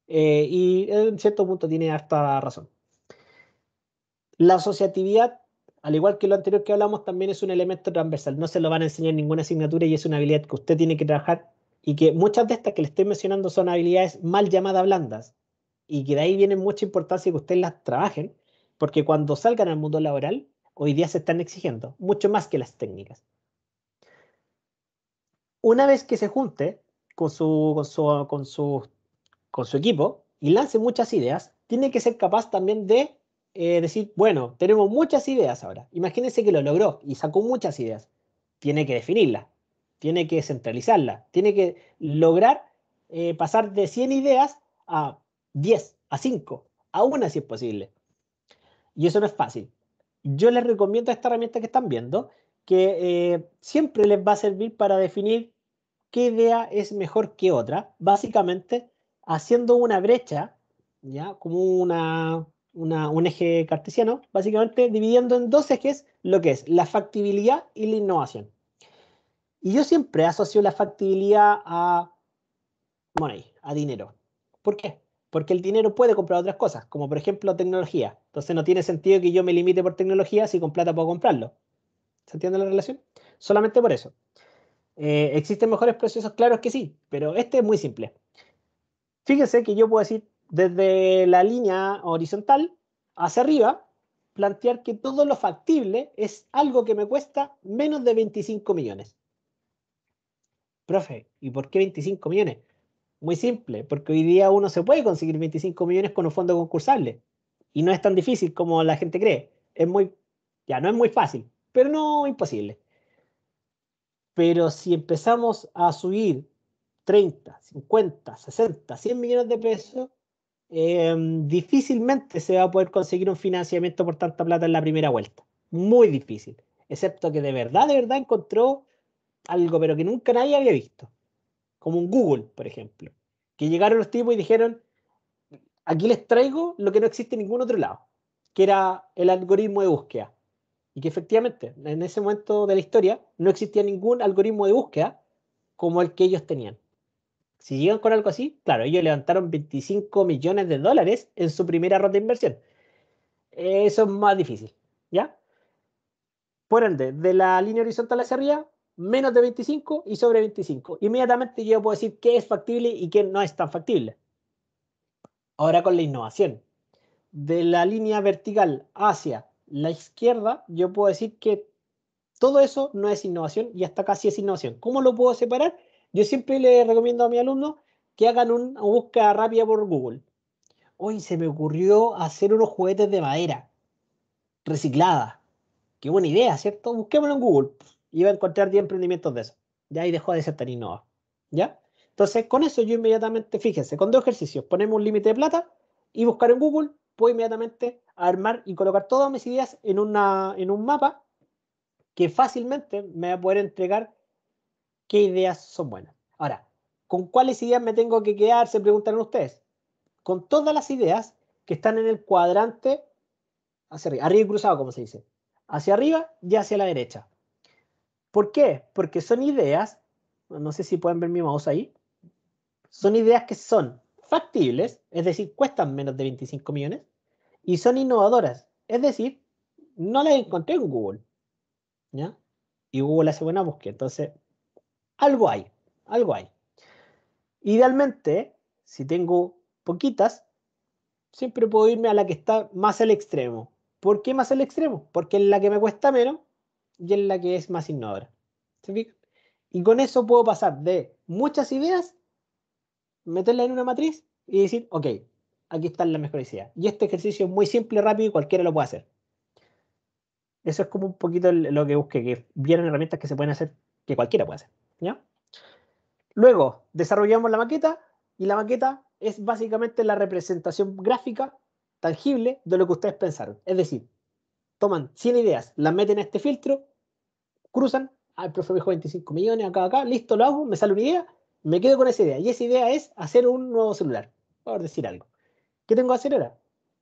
Y en cierto punto tiene harta razón. La asociatividad, al igual que lo anterior que hablamos, también es un elemento transversal. No se lo van a enseñar en ninguna asignatura y es una habilidad que usted tiene que trabajar y que muchas de estas que le estoy mencionando son habilidades mal llamadas blandas y que de ahí viene mucha importancia que ustedes las trabajen, porque cuando salgan al mundo laboral, hoy día se están exigiendo mucho más que las técnicas. Una vez que se junte con su equipo y lance muchas ideas, tiene que ser capaz también de decir, bueno, tenemos muchas ideas ahora. Imagínense que lo logró y sacó muchas ideas. Tiene que definirlas. tiene que centralizarla, tiene que lograr pasar de 100 ideas a 10, a 5, a una si es posible. Y eso no es fácil. Yo les recomiendo esta herramienta que están viendo, que siempre les va a servir para definir qué idea es mejor que otra, básicamente haciendo una brecha, ¿ya? Como un eje cartesiano, básicamente dividiendo en dos ejes lo que es la factibilidad y la innovación. Y yo siempre asocio la factibilidad a money, a dinero. ¿Por qué? Porque el dinero puede comprar otras cosas, como por ejemplo tecnología. Entonces no tiene sentido que yo me limite por tecnología si con plata puedo comprarlo. ¿Se entiende la relación? Solamente por eso. ¿Existen mejores procesos? Claro que sí, pero este es muy simple. Fíjense que yo puedo decir desde la línea horizontal hacia arriba, plantear que todo lo factible es algo que me cuesta menos de 25 millones. Profe, ¿y por qué 25 millones? Muy simple, porque hoy día uno se puede conseguir 25 millones con un fondo concursable. Y no es tan difícil como la gente cree. Ya no es muy fácil, pero no imposible. Pero si empezamos a subir 30, 50, 60, 100 millones de pesos, difícilmente se va a poder conseguir un financiamiento por tanta plata en la primera vuelta. Muy difícil. Excepto que de verdad encontró algo, pero que nunca nadie había visto. Como un Google, por ejemplo. Que llegaron los tipos y dijeron, aquí les traigo lo que no existe en ningún otro lado, que era el algoritmo de búsqueda. Y que efectivamente, en ese momento de la historia, no existía ningún algoritmo de búsqueda como el que ellos tenían. Si llegan con algo así, claro, ellos levantaron 25 millones de dólares en su primera ronda de inversión. Eso es más difícil, ¿ya? Por ende, de la línea horizontal hacia arriba, menos de 25 y sobre 25. Inmediatamente yo puedo decir qué es factible y qué no es tan factible. Ahora con la innovación. De la línea vertical hacia la izquierda, yo puedo decir que todo eso no es innovación y hasta casi es innovación. ¿Cómo lo puedo separar? Yo siempre le recomiendo a mis alumnos que hagan una búsqueda rápida por Google. Hoy se me ocurrió hacer unos juguetes de madera reciclada. Qué buena idea, ¿cierto? Busquémoslo en Google y va a encontrar 10 emprendimientos de eso. Ya ahí dejó de ser tan innovador. ¿Ya? Entonces, con eso yo inmediatamente, fíjense, con dos ejercicios, ponemos un límite de plata y buscar en Google, puedo inmediatamente armar y colocar todas mis ideas en un mapa que fácilmente me va a poder entregar qué ideas son buenas. Ahora, ¿con cuáles ideas me tengo que quedar? Se preguntarán ustedes. Con todas las ideas que están en el cuadrante hacia arriba y cruzado, como se dice, hacia arriba y hacia la derecha. ¿Por qué? Porque son ideas, no sé si pueden ver mi mouse ahí, son ideas que son factibles, es decir, cuestan menos de 25 millones, y son innovadoras, es decir, no las encontré en Google, ¿ya? Y Google hace buena búsqueda, entonces, algo hay, algo hay. Idealmente, si tengo poquitas, siempre puedo irme a la que está más al extremo. ¿Por qué más al extremo? Porque es la que me cuesta menos y es la que es más innovadora. ¿Se fijan? Y con eso puedo pasar de muchas ideas, meterla en una matriz y decir, ok, aquí están las mejores ideas. Y este ejercicio es muy simple, rápido y cualquiera lo puede hacer. Eso es como un poquito lo que busqué, que vieran herramientas que se pueden hacer, que cualquiera puede hacer. ¿Ya? Luego, desarrollamos la maqueta y la maqueta es básicamente la representación gráfica tangible de lo que ustedes pensaron. Es decir, toman 100 ideas, las meten a este filtro, cruzan, el profe me dijo 25 millones, acá, listo, lo hago, me sale una idea, me quedo con esa idea. Y esa idea es hacer un nuevo celular, por decir algo. ¿Qué tengo que hacer ahora?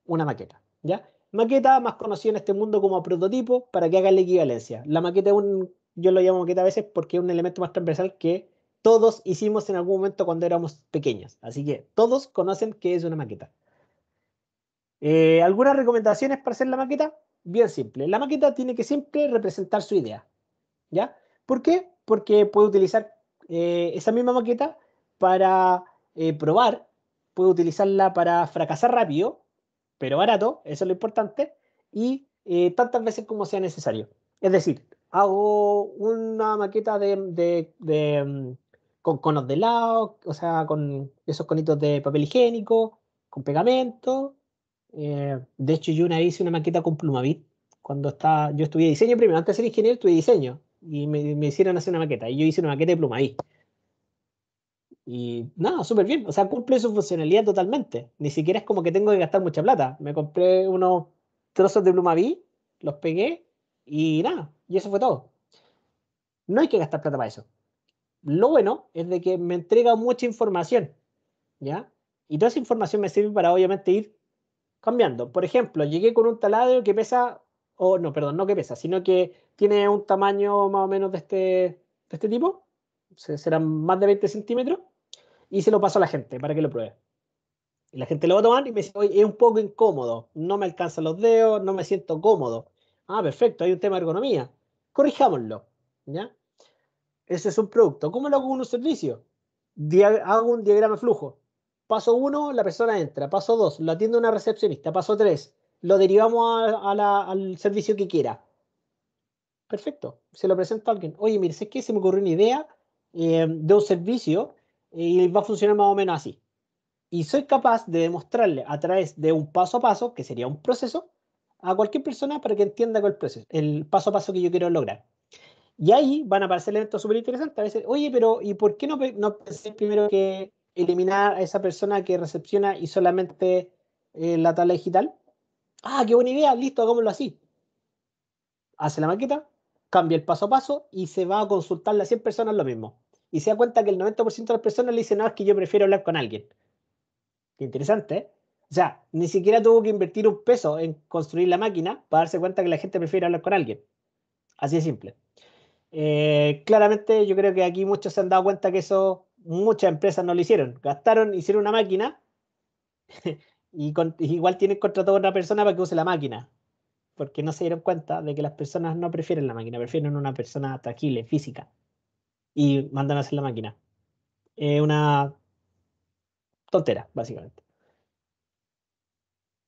Una maqueta, ¿ya? Maqueta más conocida en este mundo como prototipo para que hagan la equivalencia. La maqueta es yo lo llamo maqueta a veces porque es un elemento más transversal que todos hicimos en algún momento cuando éramos pequeños. Así que todos conocen qué es una maqueta. ¿Algunas recomendaciones para hacer la maqueta? Bien simple. La maqueta tiene que siempre representar su idea, ¿ya? ¿Por qué? Porque puede utilizar esa misma maqueta para probar, puede utilizarla para fracasar rápido, pero barato, eso es lo importante, y tantas veces como sea necesario. Es decir, hago una maqueta con conos de lado, o sea, con esos conitos de papel higiénico, con pegamento. De hecho, yo una vez hice una maqueta con Plumavit, yo estudié diseño primero, antes de ser ingeniero estudié diseño, y me hicieron hacer una maqueta. Y yo hice una maqueta de Plumaví. Y nada, súper bien. O sea, cumple su funcionalidad totalmente. Ni siquiera es como que tengo que gastar mucha plata. Me compré unos trozos de Plumaví, los pegué y nada. Y eso fue todo. No hay que gastar plata para eso. Lo bueno es de que me entrega mucha información, ¿ya? Y toda esa información me sirve para obviamente ir cambiando. Por ejemplo, llegué con un taladro que pesa, o no, perdón, no que pesa, sino que tiene un tamaño más o menos de este tipo. Serán más de 20 centímetros. Y se lo paso a la gente para que lo pruebe. Y la gente lo va a tomar y me dice, oye, es un poco incómodo, no me alcanzan los dedos, no me siento cómodo. Ah, perfecto, hay un tema de ergonomía. Corrijámoslo, ¿ya? Ese es un producto. ¿Cómo lo hago con un servicio? Hago un diagrama de flujo. Paso 1, la persona entra. Paso 2, lo atiende una recepcionista. Paso 3, lo derivamos al servicio que quiera. Perfecto. Se lo presento a alguien. Oye, mire, ¿sabes qué? Se me ocurrió una idea de un servicio y va a funcionar más o menos así. Y soy capaz de demostrarle a través de un paso a paso, que sería un proceso, a cualquier persona para que entienda cuál proceso, el paso a paso que yo quiero lograr. Y ahí van a aparecer elementos súper interesantes. A veces, oye, pero ¿y por qué no pensé primero que eliminar a esa persona que recepciona y solamente la tabla digital? Ah, qué buena idea, listo, hagámoslo así. Hace la maqueta, cambia el paso a paso y se va a consultarle a 100 personas lo mismo. Y se da cuenta que el 90% de las personas le dicen, no, es que yo prefiero hablar con alguien. Qué interesante, ¿eh? O sea, ni siquiera tuvo que invertir un peso en construir la máquina para darse cuenta que la gente prefiere hablar con alguien. Así de simple. Claramente yo creo que aquí muchos se han dado cuenta que eso muchas empresas no lo hicieron. Gastaron, hicieron una máquina y igual tienen contratado a una persona para que use la máquina. Porque no se dieron cuenta de que las personas no prefieren la máquina, prefieren una persona tangible, física. Y mandan a hacer la máquina. Una tontera, básicamente.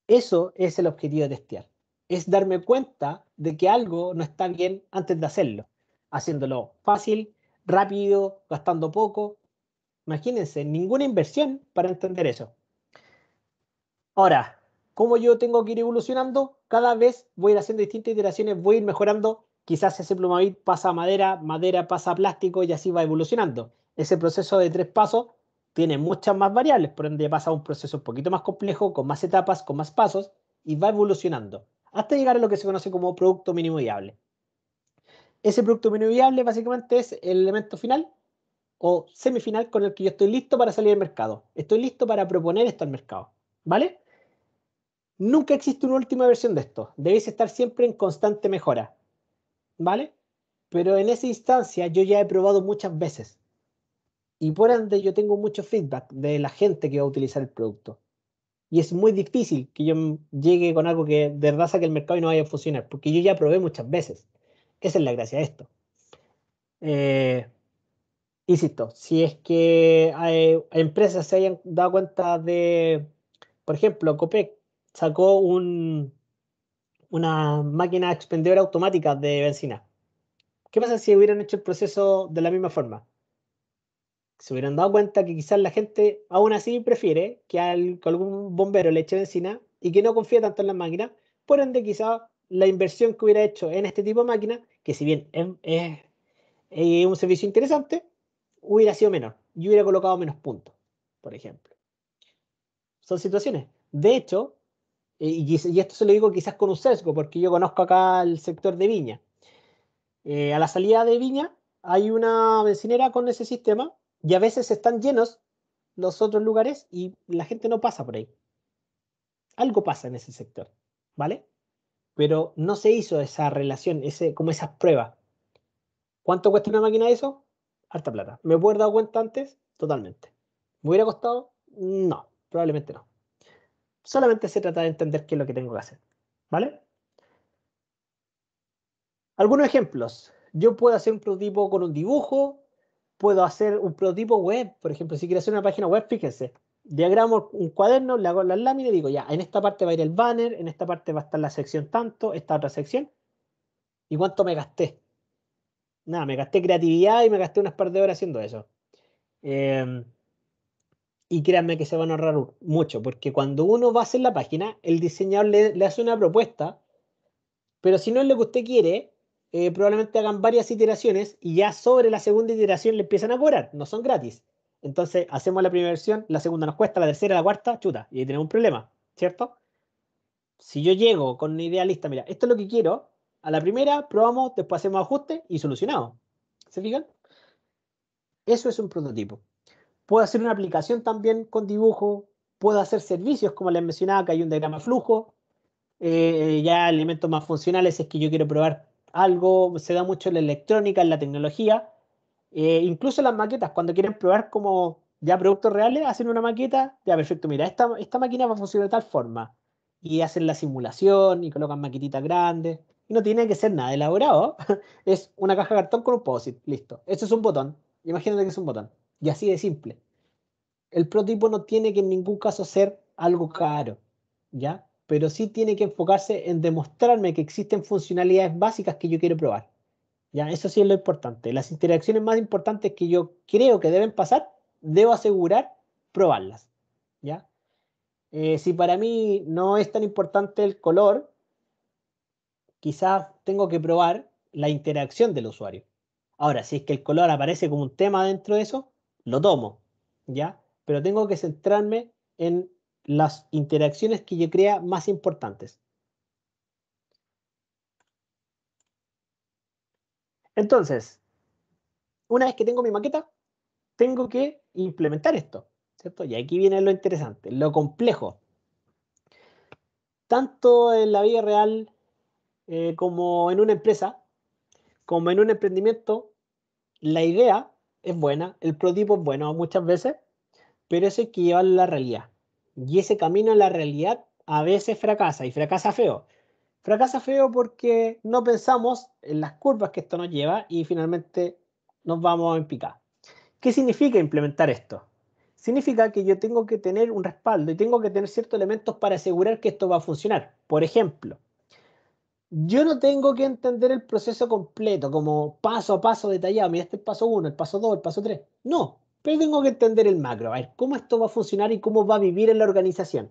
Eso es el objetivo de testear. Es darme cuenta de que algo no está bien antes de hacerlo. Haciéndolo fácil, rápido, gastando poco. Imagínense, ninguna inversión para entender eso. Ahora, ¿cómo yo tengo que ir evolucionando? Cada vez voy a ir haciendo distintas iteraciones, voy a ir mejorando. Quizás ese Plumavit pasa a madera, madera pasa a plástico y así va evolucionando. Ese proceso de 3 pasos tiene muchas más variables, por ende pasa a un proceso un poquito más complejo, con más etapas, con más pasos y va evolucionando hasta llegar a lo que se conoce como producto mínimo viable. Ese producto mínimo viable básicamente es el elemento final o semifinal con el que yo estoy listo para salir al mercado. Estoy listo para proponer esto al mercado. ¿Vale? Nunca existe una última versión de esto. Debéis estar siempre en constante mejora. ¿Vale? Pero en esa instancia yo ya he probado muchas veces. Y por ende yo tengo mucho feedback de la gente que va a utilizar el producto. Y es muy difícil que yo llegue con algo que de verdad saque el mercado y no vaya a funcionar. Porque yo ya probé muchas veces. Esa es la gracia de esto. Eh, Insisto, si es que hay empresas se hayan dado cuenta de, por ejemplo, Copec sacó una máquina expendedora automática de benzina. ¿Qué pasa si hubieran hecho el proceso de la misma forma? Se hubieran dado cuenta que quizás la gente aún así prefiere que algún bombero le eche benzina y que no confía tanto en las máquinas. Por ende, quizás la inversión que hubiera hecho en este tipo de máquina, que si bien es un servicio interesante, hubiera sido menor y hubiera colocado menos puntos, por ejemplo. Son situaciones. De hecho, y esto se lo digo quizás con un sesgo, porque yo conozco acá el sector de Viña. A la salida de Viña hay una bencinera con ese sistema y a veces están llenos los otros lugares y la gente no pasa por ahí. Algo pasa en ese sector, ¿vale? Pero no se hizo esa relación, como esas pruebas. ¿Cuánto cuesta una máquina de eso? Harta plata. ¿Me puedo haber dado cuenta antes? Totalmente. ¿Me hubiera costado? No, probablemente no. Solamente se trata de entender qué es lo que tengo que hacer. ¿Vale? Algunos ejemplos. Yo puedo hacer un prototipo con un dibujo, puedo hacer un prototipo web. Por ejemplo, si quiero hacer una página web, fíjense. Diagramo un cuaderno, le hago las láminas y digo, ya, en esta parte va a ir el banner, en esta parte va a estar la sección tanto, esta otra sección. ¿Y cuánto me gasté? Nada, me gasté creatividad y me gasté unas par de horas haciendo eso. Eh, Y créanme que se van a ahorrar mucho, porque cuando uno va a hacer la página, el diseñador le hace una propuesta, pero si no es lo que usted quiere, probablemente hagan varias iteraciones y ya sobre la segunda iteración le empiezan a cobrar, no son gratis. Entonces hacemos la primera versión, la segunda nos cuesta, la tercera, la cuarta, chuta, y ahí tenemos un problema, ¿cierto? Si yo llego con una idea lista, mira, esto es lo que quiero, a la primera probamos, después hacemos ajustes y solucionado. ¿Se fijan? Eso es un prototipo. Puedo hacer una aplicación también con dibujo, puedo hacer servicios, como les mencionaba, que hay un diagrama flujo, ya elementos más funcionales es que yo quiero probar algo, se da mucho en la electrónica, en la tecnología, incluso las maquetas, cuando quieren probar como ya productos reales, hacen una maqueta, ya perfecto, mira, esta máquina va a funcionar de tal forma, y hacen la simulación y colocan maquetitas grandes, y no tiene que ser nada elaborado, es una caja de cartón con un POSIT, listo, eso es un botón, imagínate que es un botón, y así de simple. El prototipo no tiene que en ningún caso ser algo caro, ¿ya? Pero sí tiene que enfocarse en demostrarme que existen funcionalidades básicas que yo quiero probar, ¿ya? Eso sí es lo importante. Las interacciones más importantes que yo creo que deben pasar, debo asegurar probarlas, ¿ya? Si para mí no es tan importante el color, quizás tengo que probar la interacción del usuario. Ahora, si es que el color aparece como un tema dentro de eso, lo tomo, ¿ya? Pero tengo que centrarme en las interacciones que yo crea más importantes. Entonces, una vez que tengo mi maqueta, tengo que implementar esto, ¿cierto? Y aquí viene lo interesante, lo complejo. Tanto en la vida real como en una empresa, como en un emprendimiento, la idea es buena, el prototipo es bueno muchas veces, pero eso hay que llevarlo a la realidad. Y ese camino a la realidad a veces fracasa y fracasa feo. Fracasa feo porque no pensamos en las curvas que esto nos lleva y finalmente nos vamos en picada. ¿Qué significa implementar esto? Significa que yo tengo que tener un respaldo y tengo que tener ciertos elementos para asegurar que esto va a funcionar. Por ejemplo, yo no tengo que entender el proceso completo, como paso a paso detallado. Mira, este es el paso 1, el paso 2, el paso 3. No, pero tengo que entender el macro, a ver cómo esto va a funcionar y cómo va a vivir en la organización.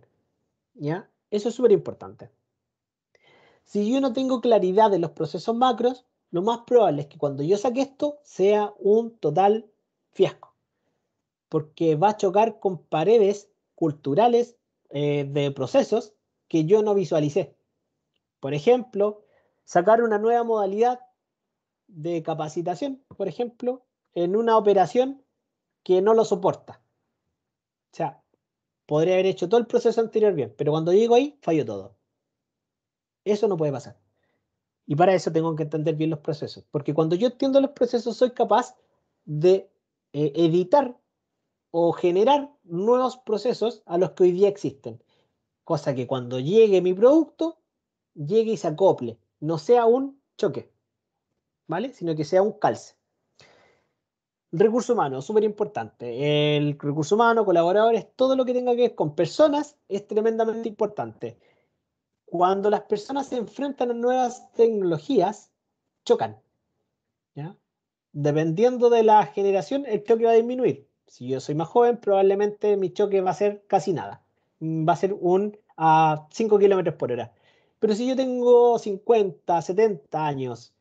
¿Ya? Eso es súper importante. Si yo no tengo claridad de los procesos macros, lo más probable es que cuando yo saque esto sea un total fiasco, porque va a chocar con paredes culturales de procesos que yo no visualicé. Por ejemplo, sacar una nueva modalidad de capacitación, por ejemplo, en una operación que no lo soporta. O sea, podría haber hecho todo el proceso anterior bien, pero cuando llego ahí, fallo todo. Eso no puede pasar. Y para eso tengo que entender bien los procesos, porque cuando yo entiendo los procesos, soy capaz de editar o generar nuevos procesos a los que hoy día existen. Cosa que cuando llegue mi producto, llegue y se acople, no sea un choque, ¿vale? Sino que sea un calce. Recurso humano, súper importante. El recurso humano, colaboradores, todo lo que tenga que ver con personas es tremendamente importante. Cuando las personas se enfrentan a nuevas tecnologías, chocan, ¿ya? Dependiendo de la generación, el choque va a disminuir. Si yo soy más joven, probablemente mi choque va a ser casi nada. Va a ser un a 5 kilómetros por hora. Pero si yo tengo 50, 70 años,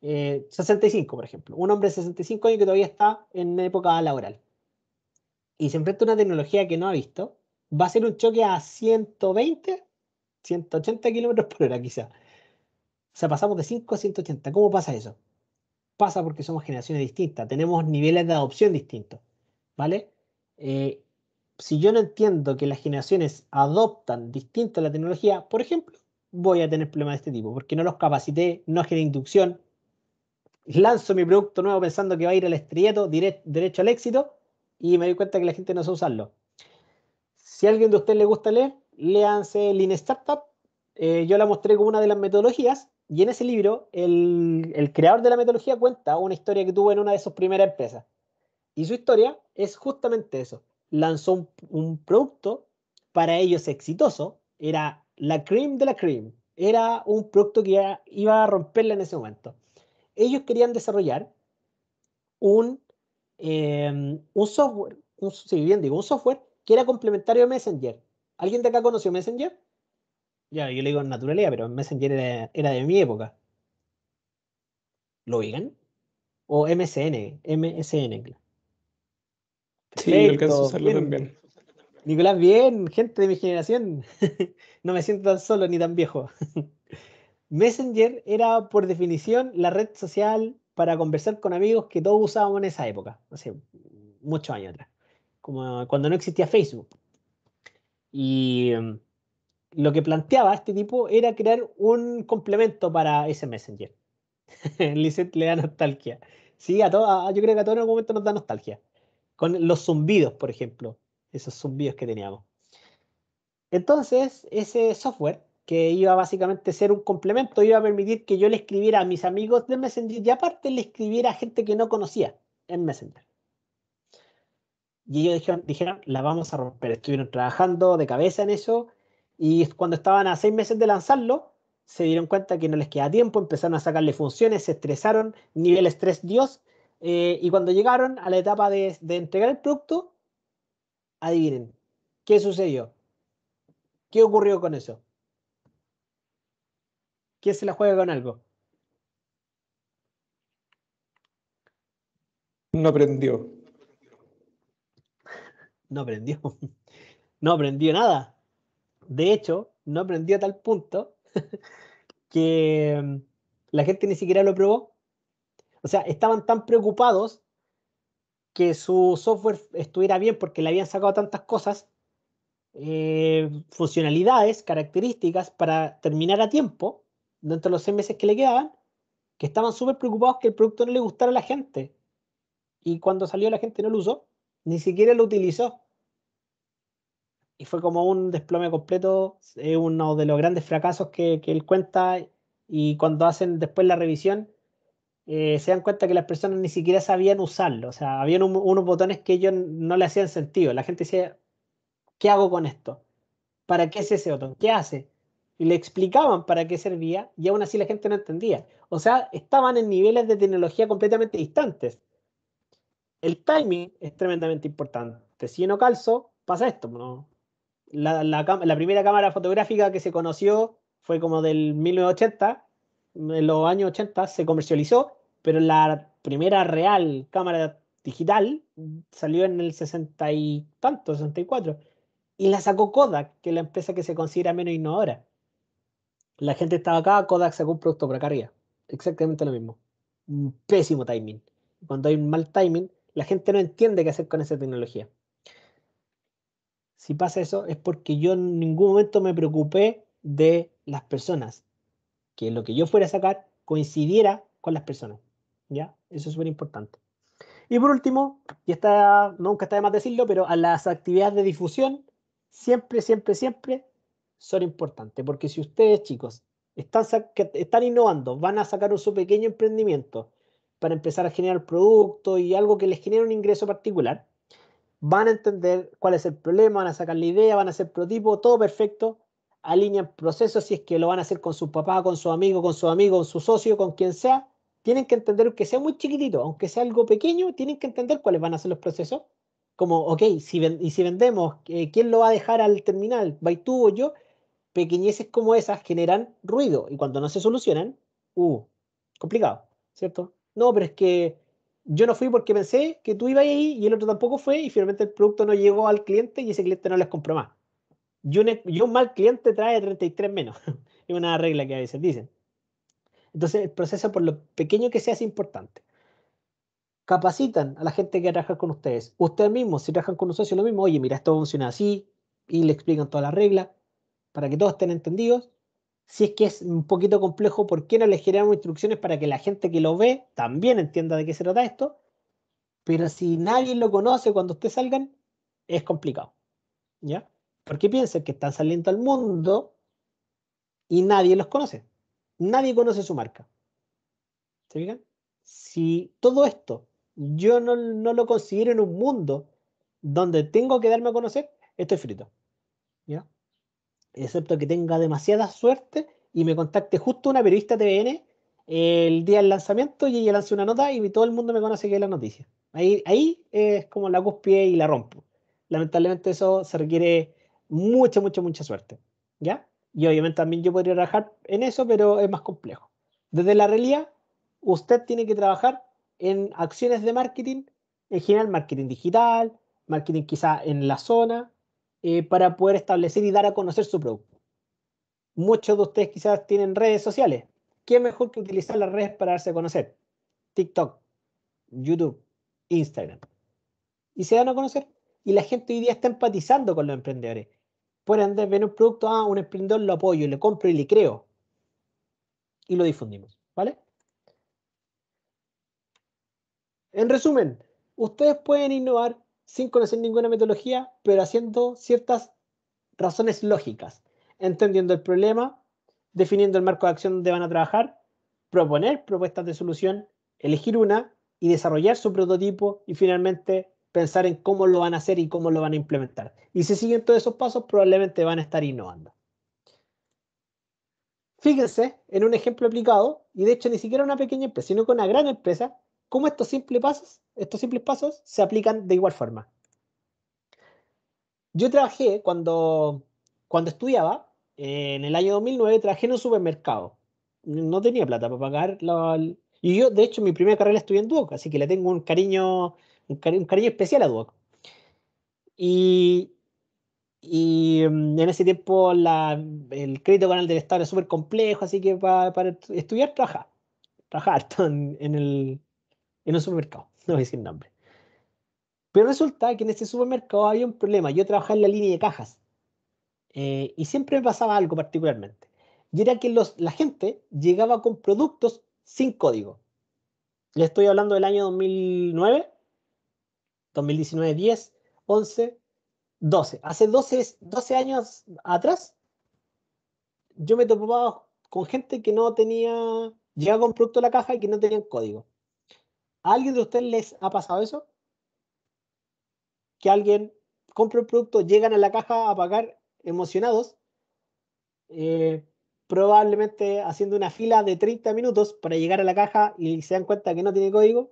65, por ejemplo, un hombre de 65 años que todavía está en época laboral y se enfrenta a una tecnología que no ha visto, va a ser un choque a 120, 180 kilómetros por hora quizá. O sea, pasamos de 5 a 180. ¿Cómo pasa eso? Pasa porque somos generaciones distintas, tenemos niveles de adopción distintos, ¿vale? Eh, si yo no entiendo que las generaciones adoptan distinto la tecnología, por ejemplo, voy a tener problemas de este tipo, porque no los capacité, no generé inducción, lanzo mi producto nuevo pensando que va a ir al estrellato, derecho al éxito, y me doy cuenta que la gente no sabe usarlo. Si a alguien de ustedes le gusta leer, léanse Lean Startup. Yo la mostré como una de las metodologías y en ese libro el creador de la metodología cuenta una historia que tuvo en una de sus primeras empresas. Y su historia es justamente eso. Lanzó un producto para ellos exitoso. Era la cream de la cream. Era un producto que iba a romperla en ese momento. Ellos querían desarrollar un software, sí, bien digo, un software que era complementario a Messenger. ¿Alguien de acá conoció Messenger? Ya, yo le digo en naturalidad, pero Messenger era de mi época. ¿Lo oigan? O MSN, MSN.
Sí, lo alcanzo a
Perfecto,
usarlo
bien.
también.
Nicolás, bien, gente de mi generación. No me siento tan solo ni tan viejo. Messenger era, por definición, la red social para conversar con amigos que todos usábamos en esa época, hace muchos años atrás, como cuando no existía Facebook. Y lo que planteaba este tipo era crear un complemento para ese Messenger. Lizeth le da nostalgia. Sí, yo creo que a todos en algún momento nos da nostalgia. Con los zumbidos, por ejemplo, esos zumbidos que teníamos. Entonces, ese software, que iba básicamente a ser un complemento, iba a permitir que yo le escribiera a mis amigos de Messenger y aparte le escribiera a gente que no conocía en Messenger. Y ellos dijeron, la vamos a romper. Estuvieron trabajando de cabeza en eso y cuando estaban a 6 meses de lanzarlo, se dieron cuenta que no les queda tiempo, empezaron a sacarle funciones, se estresaron, nivel estrés Dios, y cuando llegaron a la etapa de entregar el producto, adivinen, ¿qué sucedió? ¿Qué ocurrió con eso? ¿Quién se la juega con algo?
No aprendió.
No aprendió. No aprendió nada. De hecho, no aprendió a tal punto que la gente ni siquiera lo probó. O sea, estaban tan preocupados que su software estuviera bien porque le habían sacado tantas cosas, funcionalidades, características para terminar a tiempo, dentro de los 6 meses que le quedaban, que estaban súper preocupados que el producto no le gustara a la gente. Y cuando salió la gente no lo usó, ni siquiera lo utilizó. Y fue como un desplome completo, uno de los grandes fracasos que él cuenta, y cuando hacen después la revisión, se dan cuenta que las personas ni siquiera sabían usarlo, o sea, habían unos botones que ellos no le hacían sentido, la gente decía, ¿qué hago con esto? ¿Para qué es ese botón? ¿Qué hace? Y le explicaban para qué servía y aún así la gente no entendía. O sea, estaban en niveles de tecnología completamente distantes. El timing es tremendamente importante. Si yo no calzo, pasa esto, ¿no? La primera cámara fotográfica que se conoció fue como del 1980, en los años 80 se comercializó, pero la primera real cámara digital salió en el 60 y tanto, 64, y la sacó Kodak, que es la empresa que se considera menos innovadora. La gente estaba acá, Kodak sacó un producto por acá arriba. Exactamente lo mismo. Un pésimo timing. Cuando hay un mal timing, la gente no entiende qué hacer con esa tecnología. Si pasa eso es porque yo en ningún momento me preocupé de las personas, que lo que yo fuera a sacar coincidiera con las personas. ¿Ya? Eso es súper importante. Y por último, y está, nunca está de más decirlo, pero a las actividades de difusión siempre, siempre, siempre son importantes. Porque si ustedes, chicos, están innovando, van a sacar su pequeño emprendimiento para empezar a generar producto y algo que les genere un ingreso particular, van a entender cuál es el problema, van a sacar la idea, van a hacer prototipo, todo perfecto, alinean procesos si es que lo van a hacer con su papá, con su amigo, con su socio, con quien sea, tienen que entender que sea muy chiquitito, aunque sea algo pequeño, tienen que entender cuáles van a ser los procesos. Como, ok, y si vendemos, ¿quién lo va a dejar al terminal? ¿Vais tú o yo? Pequeñeces como esas generan ruido y cuando no se solucionan, complicado, ¿cierto? No, pero es que yo no fui porque pensé que tú ibas ahí y el otro tampoco fue y finalmente el producto no llegó al cliente y ese cliente no les compró más. Y un mal cliente trae 33 menos. Es una regla que a veces dicen. Entonces el proceso, por lo pequeño que sea, es importante. Capacitan a la gente que va a trabajar con ustedes. Ustedes mismos, si trabajan con un socio, lo mismo, oye, mira, esto funciona así, y le explican todas las reglas para que todos estén entendidos. Si es que es un poquito complejo, ¿por qué no les generamos instrucciones para que la gente que lo ve también entienda de qué se trata esto? Pero si nadie lo conoce cuando ustedes salgan, es complicado, ¿ya? Porque piensen que están saliendo al mundo y nadie los conoce. Nadie conoce su marca. ¿Se fijan? Si todo esto yo no lo considero en un mundo donde tengo que darme a conocer, estoy frito, ¿ya? Excepto que tenga demasiada suerte y me contacte justo una periodista TVN el día del lanzamiento y ella lance una nota y todo el mundo me conoce que es la noticia. Ahí es como la cúspide y la rompo. Lamentablemente eso se requiere mucha, mucha, mucha suerte, ¿ya? Y obviamente también yo podría trabajar en eso, pero es más complejo. Desde la realidad, usted tiene que trabajar en acciones de marketing, en general marketing digital, marketing quizá en la zona, para poder establecer y dar a conocer su producto. Muchos de ustedes quizás tienen redes sociales. ¿Qué mejor que utilizar las redes para darse a conocer? TikTok, YouTube, Instagram. Y se dan a conocer. Y la gente hoy día está empatizando con los emprendedores. Por ende, ven un producto, un emprendedor lo apoyo, le compro y le creo. Y lo difundimos, ¿vale? En resumen, ustedes pueden innovar sin conocer ninguna metodología, pero haciendo ciertas razones lógicas, entendiendo el problema, definiendo el marco de acción donde van a trabajar, proponer propuestas de solución, elegir una y desarrollar su prototipo y finalmente pensar en cómo lo van a hacer y cómo lo van a implementar. Y si siguen todos esos pasos, probablemente van a estar innovando. Fíjense en un ejemplo aplicado, y de hecho ni siquiera una pequeña empresa, sino con una gran empresa, cómo estos simples pasos se aplican de igual forma. Yo trabajé cuando estudiaba, en el año 2009, trabajé en un supermercado. No tenía plata para pagar y yo, de hecho, mi primera carrera la estudié en Duoc, así que le tengo un cariño especial a Duoc. Y, en ese tiempo el crédito canal del Estado era súper complejo, así que para estudiar trabajaba harto en un supermercado, no voy a decir nombre. Pero resulta que en ese supermercado había un problema. Yo trabajaba en la línea de cajas. Y siempre me pasaba algo particularmente. Y era que la gente llegaba con productos sin código. Le estoy hablando del año 2009, 2019, 10, 11, 12. Hace 12 años atrás, yo me topaba con gente que no tenía, llegaba con producto a la caja y que no tenían código. ¿A alguien de ustedes les ha pasado eso? Que alguien compra el producto, llegan a la caja a pagar emocionados, eh, probablemente haciendo una fila de 30 minutos para llegar a la caja y se dan cuenta que no tiene código.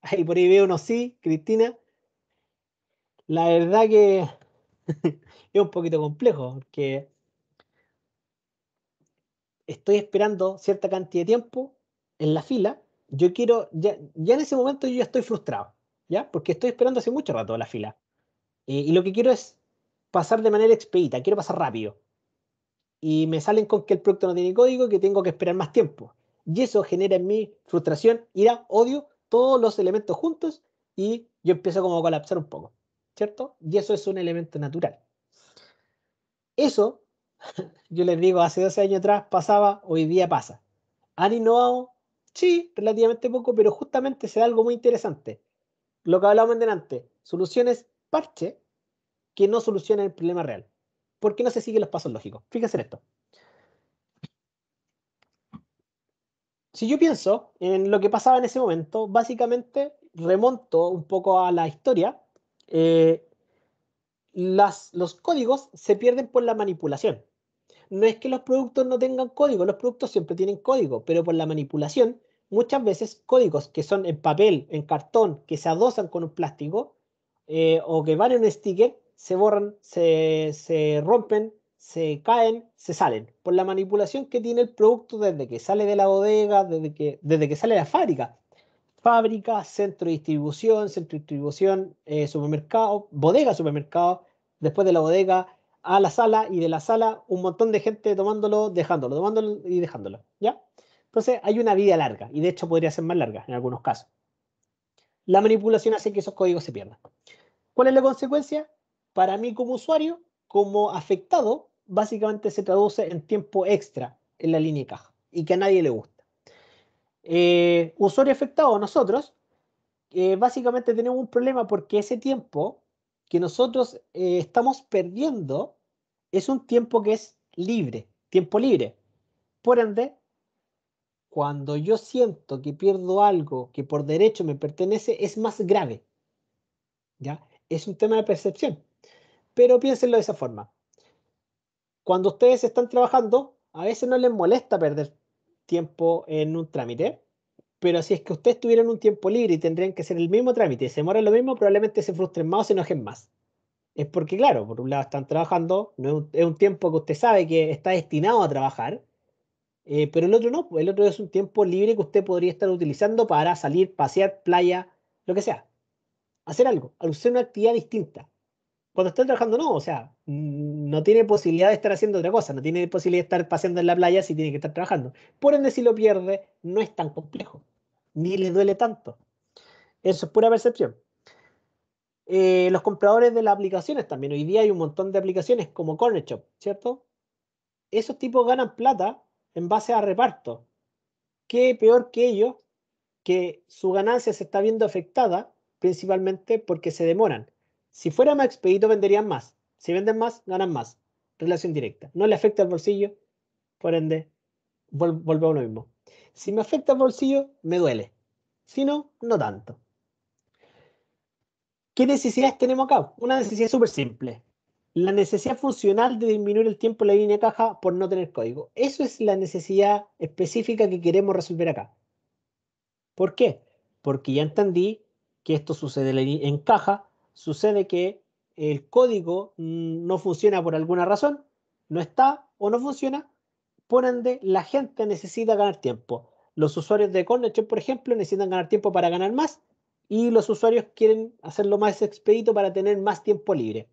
Ahí por ahí veo unos sí, Cristina. La verdad que es un poquito complejo porque estoy esperando cierta cantidad de tiempo en la fila. Yo quiero, ya en ese momento yo ya estoy frustrado, ¿ya? Porque estoy esperando hace mucho rato la fila. Y lo que quiero es pasar de manera expedita, quiero pasar rápido. Y me salen con que el producto no tiene código, que tengo que esperar más tiempo. Y eso genera en mí frustración, ira, odio, todos los elementos juntos y yo empiezo como a colapsar un poco, ¿cierto? Y eso es un elemento natural. Eso, yo les digo, hace 12 años atrás pasaba, hoy día pasa. ¿Han innovado? Sí, relativamente poco, pero justamente se da algo muy interesante. Lo que hablábamos delante, soluciones parche que no solucionan el problema real. ¿Por qué no se siguen los pasos lógicos? Fíjense en esto. Si yo pienso en lo que pasaba en ese momento, básicamente remonto un poco a la historia. eh, los códigos se pierden por la manipulación. No es que los productos no tengan código, los productos siempre tienen código, pero por la manipulación, muchas veces códigos que son en papel, en cartón, que se adosan con un plástico, o que van en un sticker, se borran, se rompen, se caen, se salen. Por la manipulación que tiene el producto desde que sale de la bodega, desde que sale de la fábrica. Fábrica, centro de distribución, supermercado, bodega, supermercado, después de la bodega a la sala y de la sala un montón de gente tomándolo y dejándolo, ¿ya? Entonces hay una vida larga y de hecho podría ser más larga en algunos casos. La manipulación hace que esos códigos se pierdan. ¿Cuál es la consecuencia? Para mí como usuario, como afectado, básicamente se traduce en tiempo extra en la línea de caja y que a nadie le gusta. Usuario afectado, nosotros, básicamente tenemos un problema porque ese tiempo que nosotros estamos perdiendo es un tiempo que es libre, tiempo libre. Por ende, cuando yo siento que pierdo algo que por derecho me pertenece, es más grave, ¿ya? Es un tema de percepción. Pero piénsenlo de esa forma. Cuando ustedes están trabajando, a veces no les molesta perder tiempo en un trámite, pero si es que ustedes tuvieran un tiempo libre y tendrían que hacer el mismo trámite y se demoran lo mismo, probablemente se frustren más o se enojen más. Es porque, claro, por un lado están trabajando, no es un tiempo que usted sabe que está destinado a trabajar, Pero el otro no, pues el otro es un tiempo libre que usted podría estar utilizando para salir, pasear, playa, lo que sea. Hacer algo, hacer una actividad distinta. Cuando está trabajando, no, o sea, no tiene posibilidad de estar haciendo otra cosa, no tiene posibilidad de estar paseando en la playa si tiene que estar trabajando. Por ende, si lo pierde, no es tan complejo, ni le duele tanto. Eso es pura percepción. Los compradores de las aplicaciones también. Hoy día hay un montón de aplicaciones como Corner Shop, ¿cierto? Esos tipos ganan plata en base a reparto. ¿Qué peor que ellos? Que su ganancia se está viendo afectada principalmente porque se demoran. Si fuera más expedito, venderían más. Si venden más, ganan más. Relación directa. No le afecta al bolsillo, por ende, volvemos a lo mismo. Si me afecta al bolsillo, me duele. Si no, no tanto. ¿Qué necesidades tenemos acá? Una necesidad súper simple. La necesidad funcional de disminuir el tiempo en la línea de caja por no tener código. Eso es la necesidad específica que queremos resolver acá. ¿Por qué? Porque ya entendí que esto sucede en caja, sucede que el código no funciona por alguna razón, no está o no funciona, por ende la gente necesita ganar tiempo. Los usuarios de Cornershop, por ejemplo, necesitan ganar tiempo para ganar más y los usuarios quieren hacerlo más expedito para tener más tiempo libre.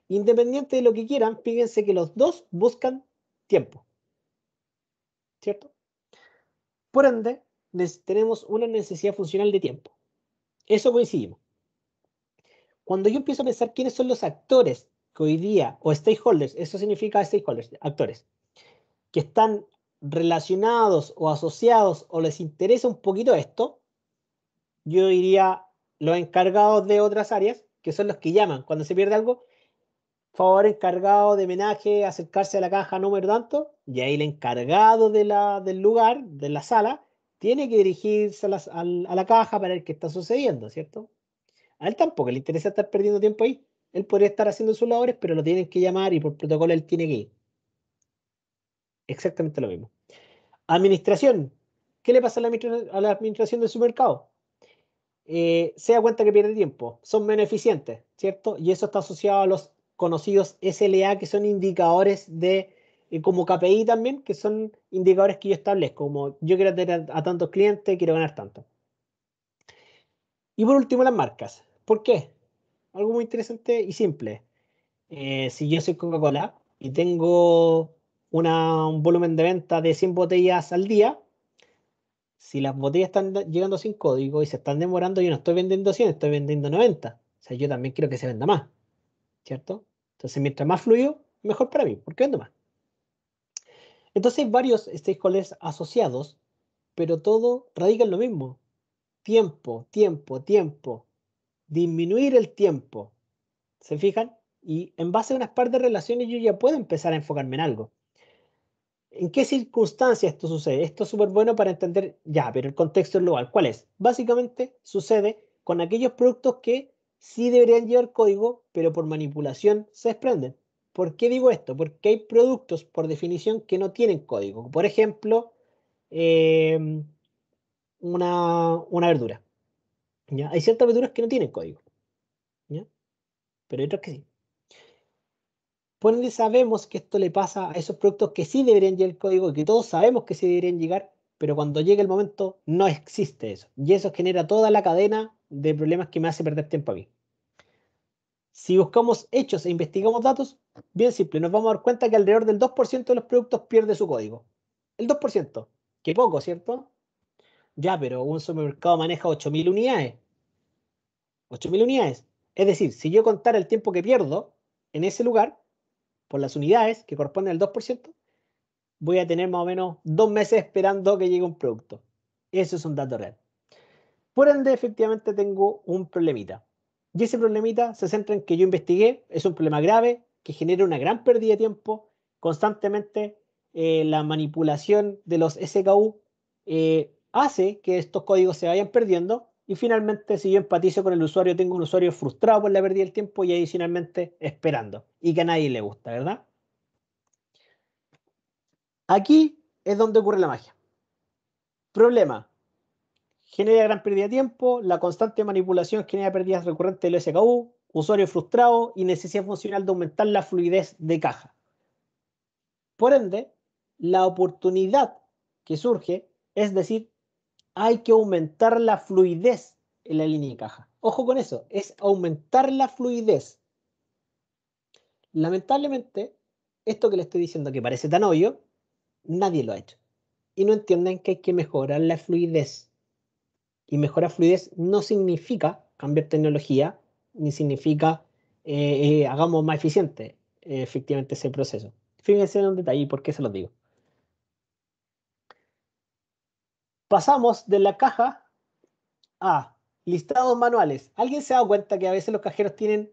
Independiente de lo que quieran, fíjense que los dos buscan tiempo, ¿cierto? Por ende, tenemos una necesidad funcional de tiempo. Eso coincidimos. Cuando yo empiezo a pensar quiénes son los actores que hoy día, o stakeholders, eso significa stakeholders, actores, que están relacionados o asociados o les interesa un poquito esto, yo diría los encargados de otras áreas, que son los que llaman cuando se pierde algo, favor encargado de homenaje, acercarse a la caja número tanto, y ahí el encargado del lugar, de la sala, tiene que dirigirse a la caja para ver qué está sucediendo, ¿cierto? A él tampoco le interesa estar perdiendo tiempo ahí. Él podría estar haciendo sus labores, pero lo tienen que llamar y por protocolo él tiene que ir. Exactamente lo mismo. Administración. ¿Qué le pasa a la administración del supermercado? Se da cuenta que pierde tiempo. Son menos eficientes, ¿cierto? Y eso está asociado a los conocidos SLA, que son indicadores de, como KPI también, que son indicadores que yo establezco, como yo quiero tener a tantos clientes, quiero ganar tanto. Y por último, las marcas. ¿Por qué? Algo muy interesante y simple. Si yo soy Coca-Cola y tengo un volumen de venta de 100 botellas al día, si las botellas están llegando sin código y se están demorando, yo no estoy vendiendo 100, estoy vendiendo 90. O sea, yo también quiero que se venda más, ¿cierto? Entonces, mientras más fluido, mejor para mí, porque vendo más. Entonces, hay varios stakeholders asociados, pero todo radica en lo mismo. Tiempo, tiempo, tiempo. Disminuir el tiempo. ¿Se fijan? Y en base a unas par de relaciones yo ya puedo empezar a enfocarme en algo. ¿En qué circunstancias esto sucede? Esto es súper bueno para entender, ya, pero el contexto es global. ¿Cuál es? Básicamente sucede con aquellos productos que sí deberían llevar código, pero por manipulación se desprenden. ¿Por qué digo esto? Porque hay productos, por definición, que no tienen código. Por ejemplo, eh, una verdura. ¿Ya? Hay ciertas verduras que no tienen código, ¿ya? Pero hay otras que sí. Por ende, sabemos que esto le pasa a esos productos que sí deberían llevar el código, que todos sabemos que sí deberían llegar, pero cuando llega el momento no existe eso. Y eso genera toda la cadena de problemas que me hace perder tiempo a mí. Si buscamos hechos e investigamos datos, bien simple, nos vamos a dar cuenta que alrededor del 2% de los productos pierde su código. El 2%. Qué poco, ¿cierto? Ya, pero un supermercado maneja 8.000 unidades. 8.000 unidades. Es decir, si yo contara el tiempo que pierdo en ese lugar, por las unidades, que corresponden al 2%, voy a tener más o menos 2 meses esperando que llegue un producto. Eso es un dato real. Por ende, efectivamente tengo un problemita. Y ese problemita se centra en que yo investigué, es un problema grave, que genera una gran pérdida de tiempo. Constantemente la manipulación de los SKU hace que estos códigos se vayan perdiendo. Y finalmente, si yo empatizo con el usuario, tengo un usuario frustrado por la pérdida del tiempo y adicionalmente esperando. Y que a nadie le gusta, ¿verdad? Aquí es donde ocurre la magia. Problema. Genera gran pérdida de tiempo, la constante manipulación genera pérdidas recurrentes del SKU, usuario frustrado y necesidad funcional de aumentar la fluidez de caja. Por ende, la oportunidad que surge es decir, hay que aumentar la fluidez en la línea de caja. Ojo con eso, es aumentar la fluidez. Lamentablemente, esto que le estoy diciendo que parece tan obvio, nadie lo ha hecho. Y no entienden que hay que mejorar la fluidez. Y mejorar fluidez no significa cambiar tecnología, ni significa hagamos más eficiente efectivamente ese proceso. Fíjense en un detalle y por qué se los digo. Pasamos de la caja a listados manuales. ¿Alguien se ha dado cuenta que a veces los cajeros tienen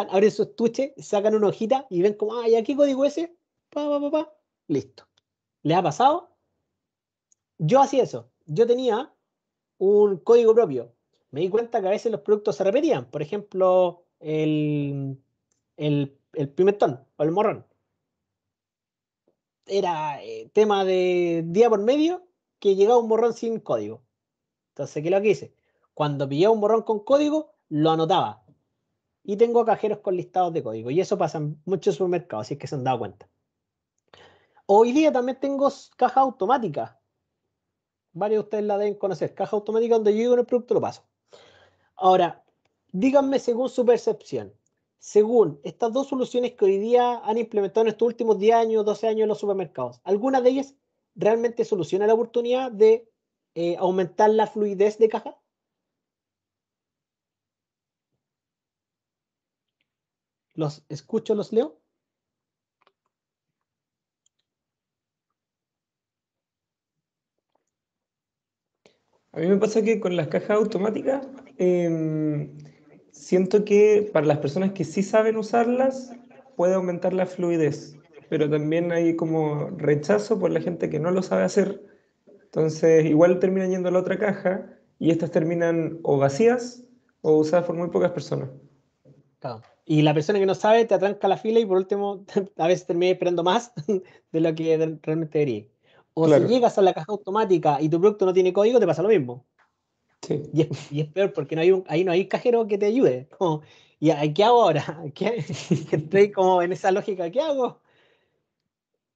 abren su estuche, sacan una hojita y ven como, ¿y aquí código ese? Listo. ¿Les ha pasado? Yo hacía eso. Yo tenía un código propio. Me di cuenta que a veces los productos se repetían. Por ejemplo, el pimentón o el morrón. Era tema de día por medio que llegaba un morrón sin código. Entonces, ¿qué es lo que hice? Cuando pillaba un morrón con código, lo anotaba. Y tengo cajeros con listados de código. Y eso pasa en muchos supermercados, si es que se han dado cuenta. Hoy día también tengo caja automática. Varios de ustedes la deben conocer. Caja automática donde yo llego en el producto lo paso. Ahora, díganme según su percepción. Según estas dos soluciones que hoy día han implementado en estos últimos 10 años, 12 años en los supermercados, ¿alguna de ellas realmente soluciona la oportunidad de aumentar la fluidez de caja? ¿Los escucho, los leo?
A mí me pasa que con las cajas automáticas siento que para las personas que sí saben usarlas puede aumentar la fluidez, pero también hay como rechazo por la gente que no lo sabe hacer. Entonces igual terminan yendo a la otra caja y estas terminan o vacías o usadas por muy pocas personas.
Claro. Y la persona que no sabe te atranca la fila y por último a veces termina esperando más de lo que realmente debería. O si
Claro,
llegas a la caja automática y tu producto no tiene código, te pasa lo mismo.
sí.
Y es peor porque ahí no hay cajero que te ayude. Como, ¿qué hago ahora? Estoy como en esa lógica, ¿qué hago?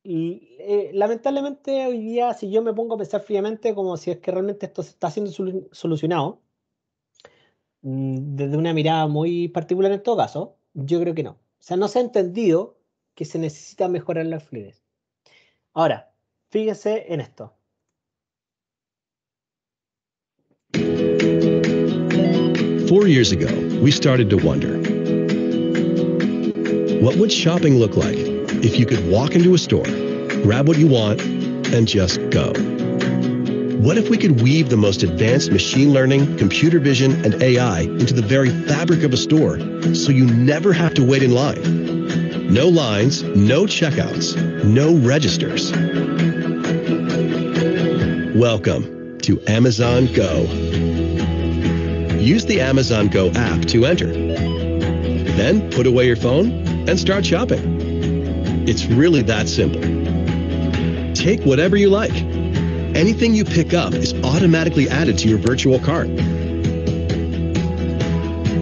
Y lamentablemente hoy día, si yo me pongo a pensar fríamente como si es que realmente esto se está siendo solucionado, desde una mirada muy particular en todo caso, yo creo que no. O sea, no se ha entendido que se necesita mejorar la fluidez. Ahora, fíjense en esto.
4 years ago, we started to wonder, what would shopping look like if you could walk into a store, grab what you want, and just go? What if we could weave the most advanced machine learning, computer vision, and AI into the very fabric of a store so you never have to wait in line? No lines, no checkouts, no registers. Welcome to Amazon Go. Use the Amazon Go app to enter. Then put away your phone and start shopping. It's really that simple. Take whatever you like. Anything you pick up is automatically added to your virtual cart.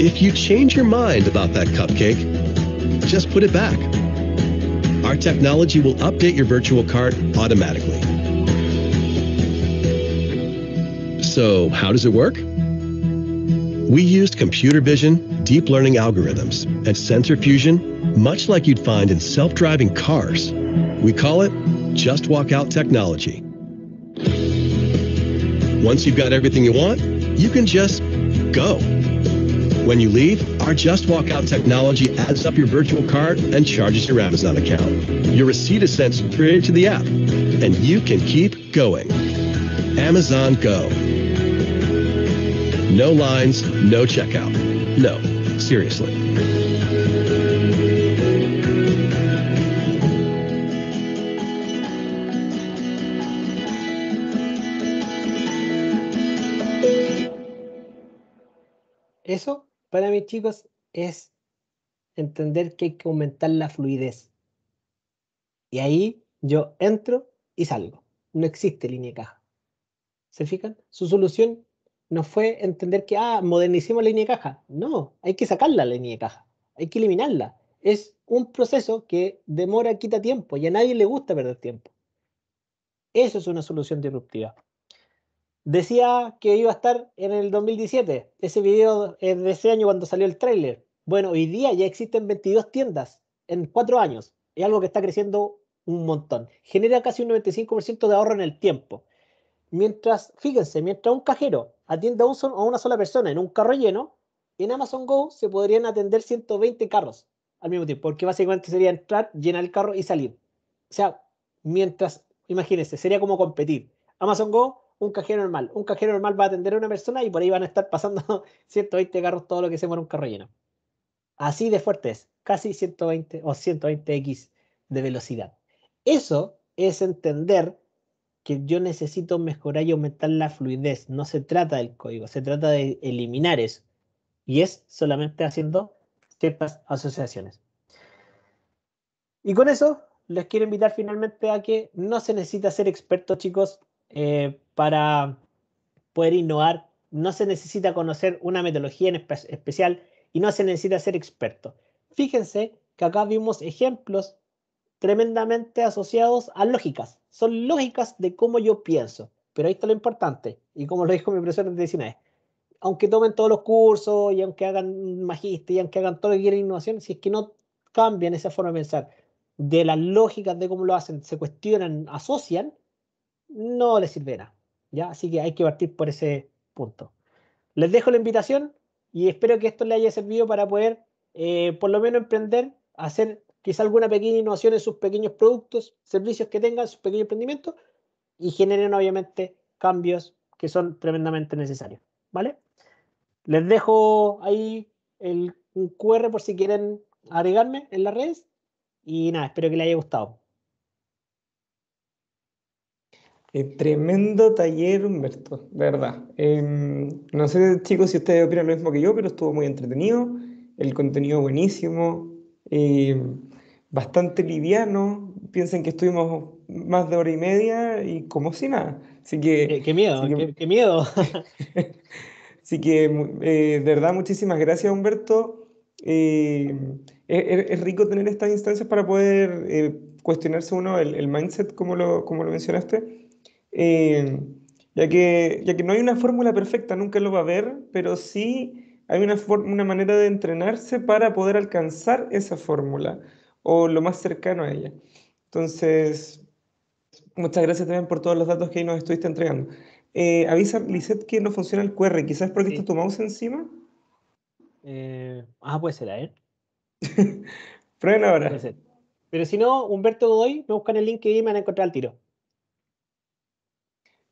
If you change your mind about that cupcake, just put it back. Our technology will update your virtual cart automatically. So, how does it work? We used computer vision, deep learning algorithms, and sensor fusion, much like you'd find in self-driving cars. We call it Just Walk Out technology. Once you've got everything you want, you can just go. When you leave, our Just Walk Out technology adds up your virtual cart and charges your Amazon account. Your receipt is sent straight to the app, and you can keep going. Amazon Go. No lines, no checkout. No, seriously.
Eso, para mí, chicos, es entender que hay que aumentar la fluidez. Y ahí yo entro y salgo. No existe línea de caja. ¿Se fijan? Su solución no fue entender que, modernicemos la línea de caja. No, hay que sacar la línea de caja. Hay que eliminarla. Es un proceso que demora, quita tiempo y a nadie le gusta perder tiempo. Eso es una solución disruptiva. Decía que iba a estar en el 2017. Ese video es de ese año cuando salió el tráiler. Bueno, hoy día ya existen 22 tiendas en 4 años. Es algo que está creciendo un montón. Genera casi un 95% de ahorro en el tiempo. Mientras, fíjense, mientras un cajero atiende a una sola persona en un carro lleno, en Amazon Go se podrían atender 120 carros al mismo tiempo, porque básicamente sería entrar, llenar el carro y salir. O sea, mientras, imagínense, sería como competir. Amazon Go, un cajero normal va a atender a una persona y por ahí van a estar pasando 120 carros todo lo que se muere un carro lleno. Así de fuerte es, casi 120 o 120x de velocidad. Eso es entender que yo necesito mejorar y aumentar la fluidez. No se trata del código, se trata de eliminar eso. Y es solamente haciendo ciertas asociaciones. Y con eso les quiero invitar finalmente a que no se necesita ser experto, chicos, para poder innovar. No se necesita conocer una metodología en especial y no se necesita ser experto. Fíjense que acá vimos ejemplos tremendamente asociados a lógicas. Son lógicas de cómo yo pienso. Pero ahí está lo importante. Y como lo dijo mi profesor de 19, aunque tomen todos los cursos y aunque hagan magíster y aunque hagan todo lo que quieran innovación, si es que no cambian esa forma de pensar de las lógicas de cómo lo hacen, se cuestionan, asocian, no les sirve de nada. ¿Ya? Así que hay que partir por ese punto. Les dejo la invitación y espero que esto les haya servido para poder, por lo menos, emprender, hacer quizá alguna pequeña innovación en sus pequeños productos, servicios que tengan, sus pequeños emprendimientos y generen, obviamente, cambios que son tremendamente necesarios. ¿Vale? Les dejo ahí un QR por si quieren agregarme en las redes y nada, espero que les haya gustado.
Tremendo taller, Humberto, de verdad. No sé, chicos, si ustedes opinan lo mismo que yo, pero estuvo muy entretenido, el contenido buenísimo, bastante liviano. Piensen que estuvimos más de hora y media y como si nada. Así que,
Qué miedo,
así que,
qué miedo.
así que de verdad, muchísimas gracias, Humberto. Es rico tener estas instancias para poder cuestionarse uno el mindset, como lo mencionaste. Eh, ya que no hay una fórmula perfecta, nunca lo va a haber, pero sí hay una manera de entrenarse para poder alcanzar esa fórmula o lo más cercano a ella. Entonces, muchas gracias también por todos los datos que ahí nos estuviste entregando. Avisa, Lisette, que no funciona el QR, quizás porque está
Sí.
tu mouse encima.
Puede ser, a ver.
Prueben
Puede
ahora.
ser. Pero si no, Humberto Godoy, me buscan el link y me van a encontrar al tiro.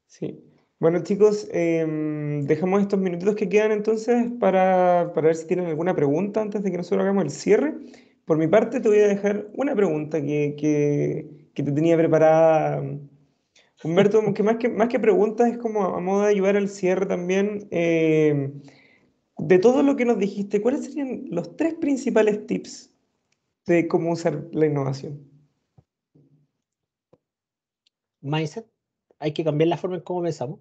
Sí. Bueno, chicos, dejamos estos minutitos que quedan entonces para ver si tienen alguna pregunta antes de que nosotros hagamos el cierre. Por mi parte, te voy a dejar una pregunta que te tenía preparada, Humberto, que más que preguntas es como a modo de ayudar al cierre también. De todo lo que nos dijiste, ¿cuáles serían los 3 principales tips de cómo usar la innovación?
Mindset. Hay que cambiar la forma en cómo pensamos.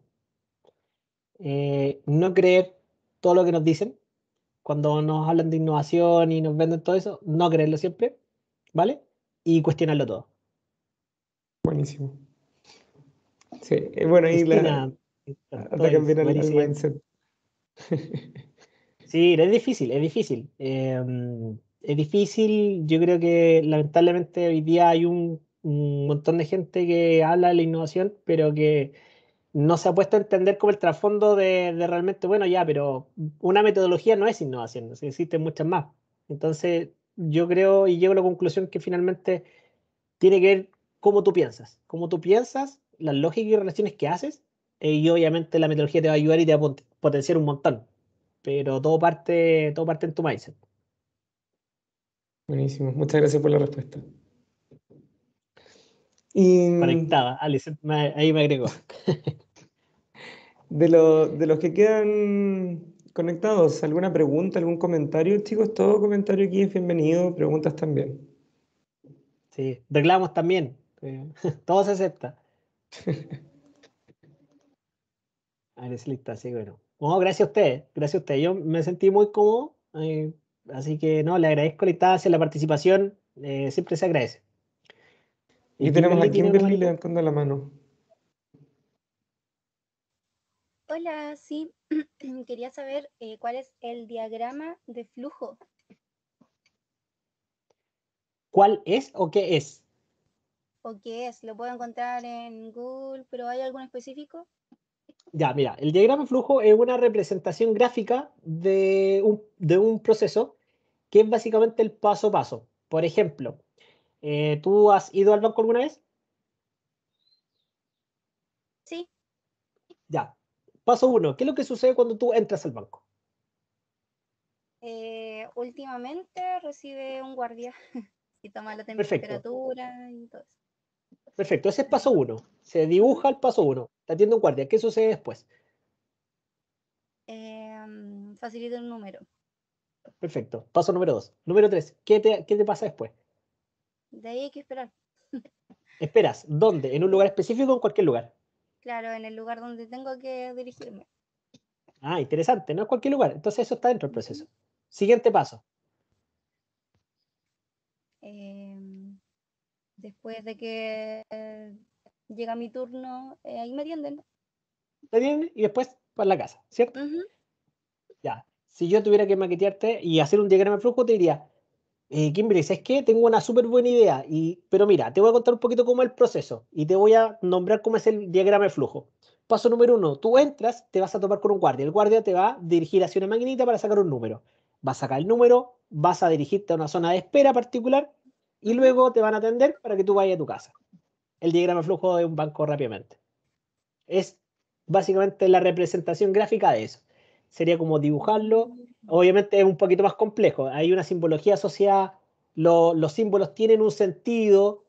No creer todo lo que nos dicen. Cuando nos hablan de innovación y nos venden todo eso, no creerlo siempre. ¿Vale? Y cuestionarlo todo.
Buenísimo. Sí, bueno, ahí
Cristina,
hasta
estoy
cambiar el
buenísimo.
mindset.
Sí, es difícil, es difícil. Es difícil, yo creo que lamentablemente hoy día hay un montón de gente que habla de la innovación, pero que no se ha puesto a entender como el trasfondo de realmente, bueno, ya, pero una metodología no es innovación, existen muchas más. Entonces, yo creo y llego a la conclusión que finalmente tiene que ver cómo tú piensas, las lógicas y relaciones que haces, y obviamente la metodología te va a ayudar y te va a potenciar un montón, pero todo parte en tu mindset.
Buenísimo, muchas gracias por la respuesta. Y
Conectada, Alice, ahí me agregó.
de los que quedan conectados, ¿alguna pregunta, algún comentario, chicos? Todo comentario aquí es bienvenido, preguntas también.
Sí, reclamos también, todo se acepta. Eres lista, sí, bueno. No, gracias a ustedes, gracias a ustedes. Yo me sentí muy cómodo, así que no, le agradezco la instancia, la participación, siempre se agradece.
Y
¿Y
tenemos
Kimberly
a
tiene algo más?
Kimberly levantando la mano.
Hola, sí, quería saber cuál es el diagrama de flujo.
¿Cuál es o qué es?
¿O qué es? Lo puedo encontrar en Google, pero ¿hay algún específico?
Ya, mira, el diagrama de flujo es una representación gráfica de un proceso que es básicamente el paso a paso. Por ejemplo, ¿tú has ido al banco alguna vez?
Sí,
Ya. Paso uno, ¿qué es lo que sucede cuando tú entras al banco?
últimamente recibe un guardia y toma la
Perfecto,
temperatura y todo eso.
perfecto. Ese es paso uno. Se dibuja el paso uno. Te atiende un guardia. ¿Qué sucede después?
Facilita un número.
Perfecto. Paso número dos. Número tres, ¿qué te pasa después?
De ahí hay que esperar.
Esperas. ¿Dónde? ¿En un lugar específico o en cualquier lugar?
Claro, en el lugar donde tengo que dirigirme.
Ah, interesante. No es cualquier lugar. Entonces eso está dentro del proceso. Siguiente paso.
Em, Después de que llega mi turno, ahí me atienden.
¿Te atiende? Y después para la casa, ¿cierto?
Ujú.
Ya. Si yo tuviera que maquetearte y hacer un diagrama de flujo, te diría, Kimberly, ¿sabes qué? Tengo una súper buena idea, pero mira, te voy a contar un poquito cómo es el proceso y te voy a nombrar cómo es el diagrama de flujo. Paso número uno, tú entras, te vas a topar con un guardia. El guardia te va a dirigir hacia una maquinita para sacar un número. Vas a sacar el número, vas a dirigirte a una zona de espera particular y
Ujú.
luego te van a atender para que tú vayas a tu casa. El diagrama de flujo de un banco rápidamente. Es básicamente la representación gráfica de eso. Sería como dibujarlo. Obviamente es un poquito más complejo. Hay una simbología asociada. Los símbolos tienen un sentido.